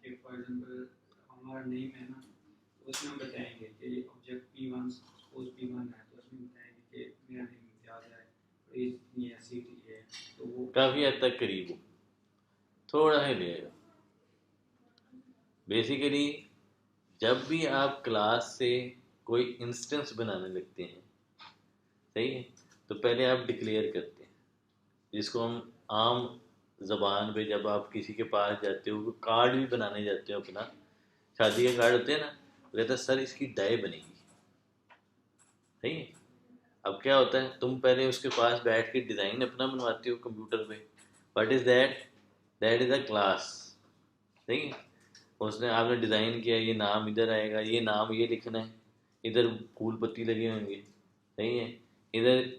कि फॉर एग्जांपल हमारा नेम है ना, तो उसमें हम बताएंगे कि ऑब्जेक्ट P1 सपोज P1 है, तो उसमें बताएंगे कि मेरा नेम इम्तियाज है, और एज इतनी है, सिटी है, तो वो काफ़ी हद तक करीब हो, थोड़ा ही लेगा। बेसिकली जब भी आप क्लास से कोई इंस्टेंस बनाने लगते हैं, सही है, तो पहले आप डिक्लेयर करते हैं, जिसको हम आम ज़बान पे जब आप किसी के पास जाते हो, कार्ड भी बनाने जाते हो अपना, शादी के कार्ड होते हैं ना, वो कहता है सर इसकी डाई बनेगी, सही है। अब क्या होता है, तुम पहले उसके पास बैठ के डिज़ाइन अपना बनवाते हो कंप्यूटर पे। What is that? That is a class, सही है। उसने आपने डिज़ाइन किया, ये नाम इधर आएगा, ये नाम ये लिखना है, इधर फूल पत्ती लगे होंगे, सही है। इधर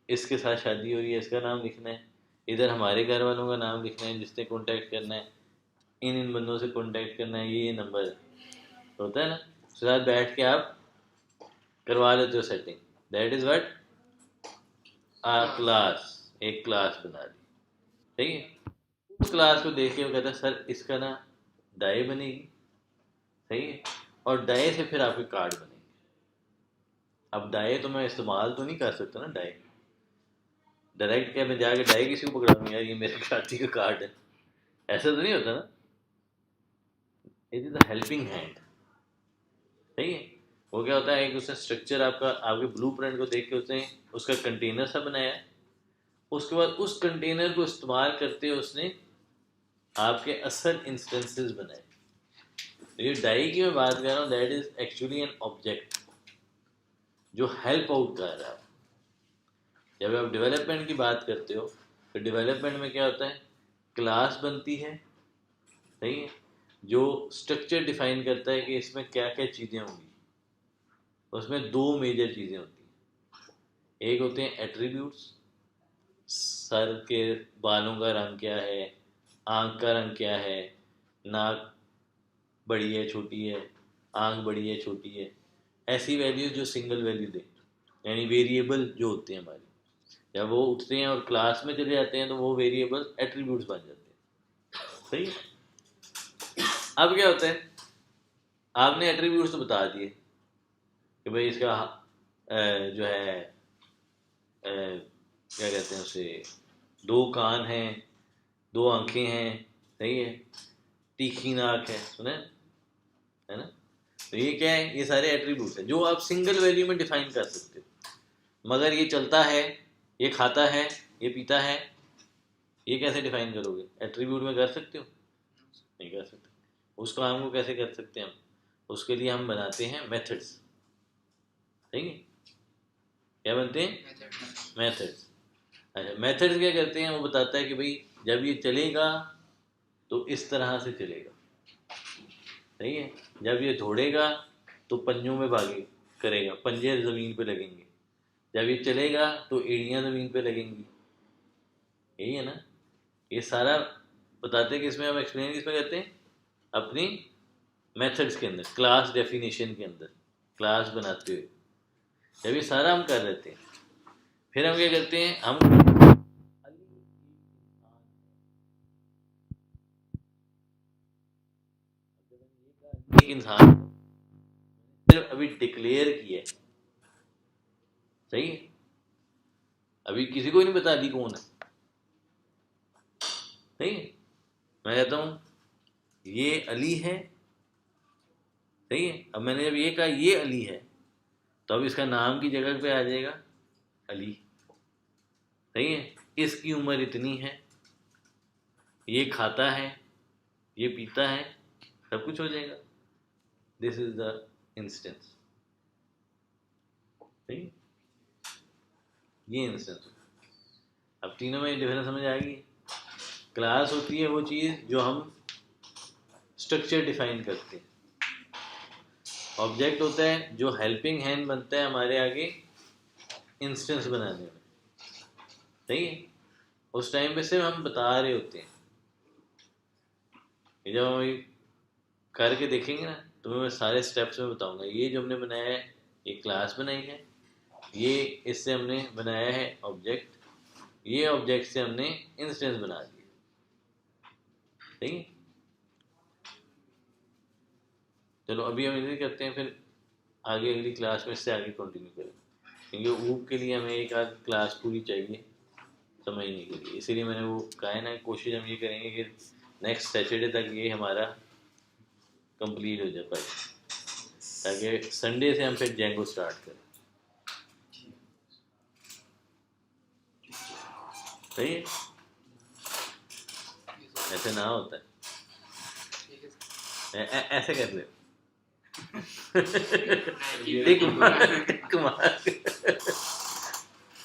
इसके साथ शादी हो रही है, इसका नाम लिखना है, इधर हमारे घर वालों का नाम लिखना है जिसने कांटेक्ट करना है, इन इन बंदों से कांटेक्ट करना है, ये नंबर है, होता है ना। उसके साथ बैठ के आप करवा लेते हो setting. That is what a class. एक क्लास बना दी, ठीक है। उस क्लास को देख के वो कहता है सर इसका ना डाई बनेगी, सही है, और डाई से फिर आपके कार्ड बनेंगे। अब डाई तो मैं इस्तेमाल तो नहीं कर सकता ना, डाई डायरेक्ट क्या मैं जाके डाई किसी को पकड़ा दूँ यार ये मेरे शादी का कार्ड है, ऐसा तो नहीं होता ना। It is a helping hand, सही है। वो क्या होता है कि उसने स्ट्रक्चर आपका आपके ब्लूप्रिंट को देख के उसने उसका कंटेनर सा बनाया, उसके बाद उस कंटेनर को इस्तेमाल करते हुए उसने आपके असल इंस्टेंसेस बनाए। तो ये डाई की मैं बात कर रहा हूँ, that is actually an object जो हेल्प आउट कर रहा है। जब आप डेवलपमेंट की बात करते हो तो डेवलपमेंट में क्या होता है, क्लास बनती है, सही है, जो स्ट्रक्चर डिफाइन करता है कि इसमें क्या क्या चीज़ें होंगी। उसमें दो मेजर चीज़ें होती हैं, एक होते हैं एट्रीब्यूट्स, सर के बालों का रंग क्या है, आँख का रंग क्या है, नाक बड़ी है छोटी है, आँख बड़ी है छोटी है, ऐसी वैल्यूज जो सिंगल वैल्यू दें, यानी वेरिएबल जो होते हैं हमारे, जब वो उठते हैं और क्लास में चले जाते हैं तो वो वेरिएबल एट्रीब्यूट्स बन जाते हैं, सही है। अब क्या होता है, आपने एट्रीब्यूट्स तो बता दिए कि भाई इसका जो है क्या कहते हैं उसे, दो कान हैं, दो आंखें हैं, सही है, तीखी नाक है, सुने, है ना। तो ये क्या है, ये सारे एट्रीब्यूट्स हैं जो आप सिंगल वैल्यू में डिफाइन कर सकते हो। मगर ये चलता है, ये खाता है, ये पीता है, ये कैसे डिफाइन करोगे, एट्रीब्यूट में कर सकते हो? नहीं कर सकते। उस काम को कैसे कर सकते हैं हम, उसके लिए हम बनाते हैं मेथड्स, ठीक है। क्या बनते हैं? मेथड्स। अच्छा, मेथड्स क्या करते हैं, वो बताता है कि भाई जब ये चलेगा तो इस तरह से चलेगा, सही है। जब ये दौड़ेगा तो पंजों में भागे करेगा, पंजे ज़मीन पे लगेंगे। जब ये चलेगा तो एड़ियाँ ज़मीन पे लगेंगी, यही है ना। ये सारा बताते हैं कि इसमें हम एक्सप्लेन किसमें करते हैं, अपनी मेथड्स के अंदर, क्लास डेफिनेशन के अंदर, क्लास बनाते हुए। जब ये सारा हम कर लेते हैं, फिर हम क्या करते हैं, हम एक इंसान सिर्फ अभी डिक्लेयर किया है, सही है, अभी किसी को ही नहीं बता दी कौन है, सही है। मैं कहता हूँ ये अली है, सही है। अब मैंने जब ये कहा ये अली है, तो अब इसका नाम की जगह पे आ जाएगा अली, सही है। इसकी उम्र इतनी है, ये खाता है, ये पीता है, सब कुछ हो जाएगा। दिस इज द इंस्टेंस, सही है, ये इंस्टेंस। अब तीनों में डिफरेंस समझ आएगी। क्लास होती है वो चीज़ जो हम स्ट्रक्चर डिफाइन करते हैं, ऑब्जेक्ट होता है जो हेल्पिंग हैंड बनता है हमारे आगे इंस्टेंस बनाने में, सही है। उस टाइम पे सिर्फ हम बता रहे होते हैं, जब हम करके देखेंगे ना तो मैं सारे स्टेप्स में बताऊंगा। ये जो हमने बनाया है, ये क्लास बनाई है, ये इससे हमने बनाया है ऑब्जेक्ट, ये ऑब्जेक्ट से हमने इंस्टेंस बना दिया, ठीक है। चलो अभी हम इधर करते हैं, फिर आगे अगली क्लास में इससे आगे कंटिन्यू करें, क्योंकि ऊप के लिए हमें एक आध क्लास पूरी चाहिए समझने के लिए। इसीलिए मैंने वो कहा है ना, कोशिश हम ये करेंगे कि नेक्स्ट सैटरडे तक ये हमारा कंप्लीट हो जाए, ताकि संडे से हम फिर जेंगो स्टार्ट करें, सही है। ऐसे ना होता है, ऐसे कर ले कुमार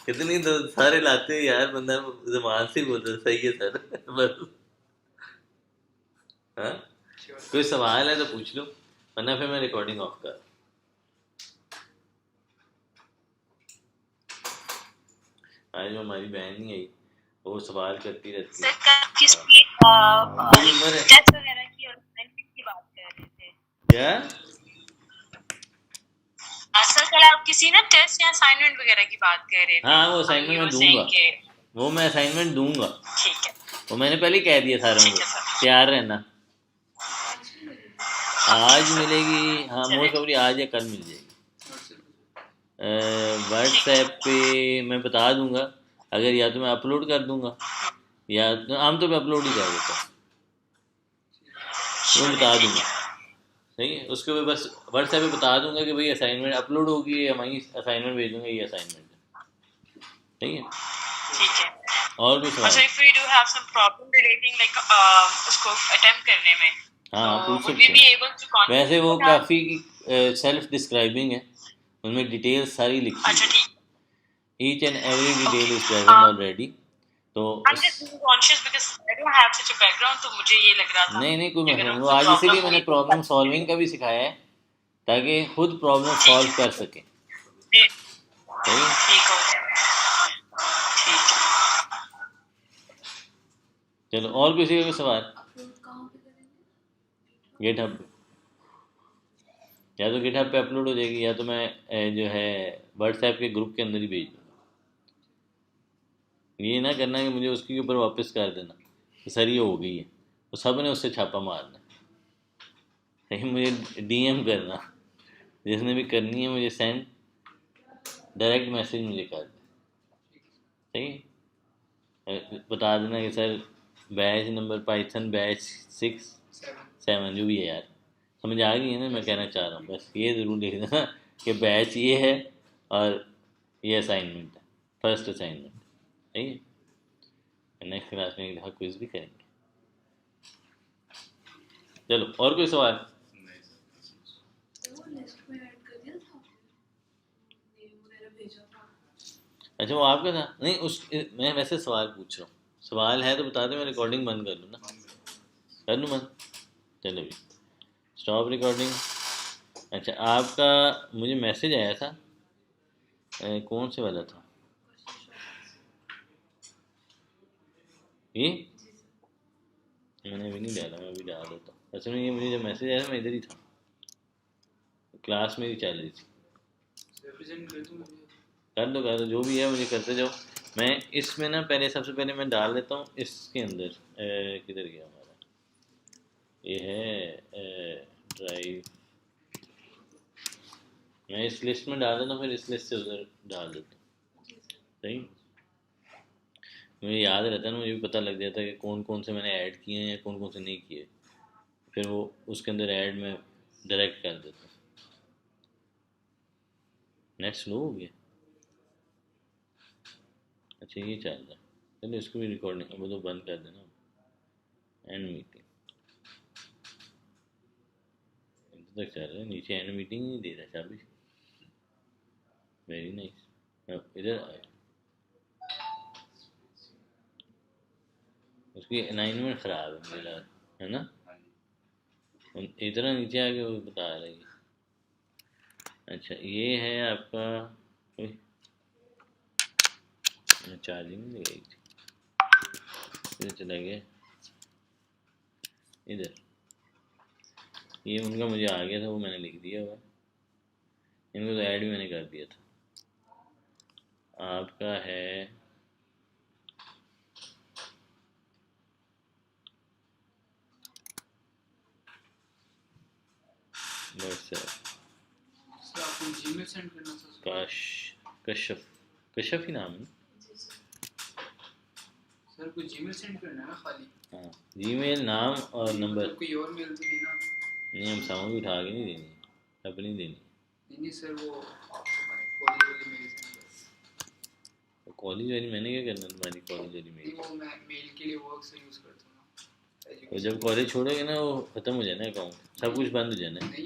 कितनी तो सारे लाते हैं यार, बंदा जबान से बोलता सही है सर बस। हाँ, कोई सवाल है तो पूछ लो, वरना फिर मैं रिकॉर्डिंग ऑफ कर। आज हमारी बहन नहीं आई, वो सवाल करती रहती है। किसकी उम्र है टेस्ट वगैरह की और असाइनमेंट की बात कर रहे थे क्या? असल कल आप किसी ना टेस्ट या असाइनमेंट वगैरह की बात कर रहे थे। हाँ, वो असाइनमेंट मैं दूंगा, वो मैं असाइनमेंट दूंगा, ठीक है, वो मैंने पहले ही कह दिया सारों को, तैयार रहना। आज मिलेगी, हाँ मोस्ट प्रॉब्ली आज या कल मिल जाएगी। व्हाट्सएप पे मैं बता दूंगा, अगर या तो मैं अपलोड कर दूंगा या तो आमतौर पे अपलोड ही कर देता हूँ, वो बता दूंगा, सही है। उसके बाद बस व्हाट्सएप पे बता दूंगा कि भाई असाइनमेंट अपलोड होगी, हमारी असाइनमेंट भेज दूंगा, ये असाइनमेंट है, सही है। ठीक है। और भी सवाल? अच्छा, if we do have some problem relating like उसको अटेम्प्ट करने में, हाँ पूछ would we सकते be हैं। able to contact वैसे वो that? काफ़ी सेल्फ डिस्क्राइबिंग है, उनमें डिटेल्स सारी लिखी अच्छा है, ठीक, each and every detail is Okay. Present already. तो I'm just being conscious because I don't have such a background, तो मुझे ये लग रहा था नहीं कोई कि मसला अगर नहीं, वो कोई आज problem इसीलिए मैंने हुई तो प्रॉब्लम सॉल्विंग का भी सिखाया है, ताकि खुद प्रॉब्लम सॉल्व कर सकें, ठीक सही है। ठीक हो गया, ठीक है। चलो और किसी का कोई सवाल? अपलोड कहाँ पे करेंगे? गिटहब पे, या तो गिटहब पे अपलोड हो जाएगी, या तो मैं जो है व्हाट्सएप के ग्रुप के अंदर ही भेज दूँगा। ये ना करना कि मुझे उसके ऊपर वापस कर देना कि सर ये हो गई है, तो सब ने उससे छापा मारना, सही। मुझे डीएम करना, जिसने भी करनी है मुझे सेंड डायरेक्ट मैसेज मुझे कर दे, सही। बता देना कि sir batch number Python batch 6-7 जो भी है यार, समझ आ गई है ना मैं कहना चाह रहा हूँ। बस ये ज़रूर लिख देना कि बैच ये है और ये असाइनमेंट है, फर्स्ट असाइनमेंट, सही है। नेक्स्ट क्लास में एक दफ़ा क्विज भी करेंगे। चलो और कोई सवाल? वो लिस्ट में ऐड कर दिया था आपने, नेम वगैरह भेजा था। अच्छा वो आपका था? नहीं उस मैं वैसे सवाल पूछ रहा हूँ, सवाल है तो बता दो, मैं रिकॉर्डिंग बंद कर लूँ ना, कर लूँ बंद? चलो भी स्टॉप रिकॉर्डिंग। अच्छा आपका मुझे मैसेज आया था, कौन से वाला था ये? जी सर। मैंने अभी नहीं डाला, मैं अभी डाल देता हूँ। असल में ये मुझे जब मैसेज आया मैं इधर ही था, क्लास में ही चल रही थी। रिप्रेजेंट कर दूँ मुझे? कर दो जो भी है मुझे करते जाओ। मैं इसमें ना पहले सबसे पहले मैं डाल देता हूँ इसके अंदर। किधर गया हमारा, ये है ड्राइव। मैं इस लिस्ट में डाल देता हूँ, फिर इस लिस्ट से उधर डाल देता हूँ। जी सर। सही, मुझे याद रहता है ना, मुझे भी पता लग जाता है कि कौन कौन से मैंने ऐड किए हैं या कौन कौन से नहीं किए, फिर वो उसके अंदर ऐड में डायरेक्ट कर देता हूँ। नेट स्लो हो गया, अच्छा ये चल रहा है, चलो इसको भी रिकॉर्डिंग वो तो बंद कर देना। एंड मीटिंग तक चल रहा है, नीचे एंड मीटिंग नहीं दे रहा चाबी। Very nice. इधर आए, उसकी अलाइनमेंट ख़राब है मुझे लगा, है ना? हाँ जी। इतना नीचे आके वो बता रही है। अच्छा ये है आपका, चार्जिंग नहीं गई थी, इधर चला गया, इधर ये उनका मुझे आ गया था, वो मैंने लिख दिया हुआ, इनको तो ऐड भी मैंने कर दिया था। आपका है व्हाट्सएप, सर आपको जीमेल सेंड करना था? कशफ, कशफ ही नाम है। जी सर। सर कोई जीमेल सेंड करना है ना खाली? हाँ, जीमेल नाम और नंबर। मतलब कोई और मेल तो नहीं ना? नहीं, हम साउंड उठा के नहीं देनी, अपनी देनी। नहीं सर, वो आपको कॉलेज वाली मेल सेंड कर। कॉलेज वाली मैंने क्या करना तुम्हारी कॉलेज वाली नहीं, मेल? वो मैं मेल के लिए वर्क से यूज़ करता हूँ ना। और जब कॉलेज छोड़ोगे ना वो ख़त्म हो जाना है अकाउंट, सब कुछ बंद हो जाना है। नहीं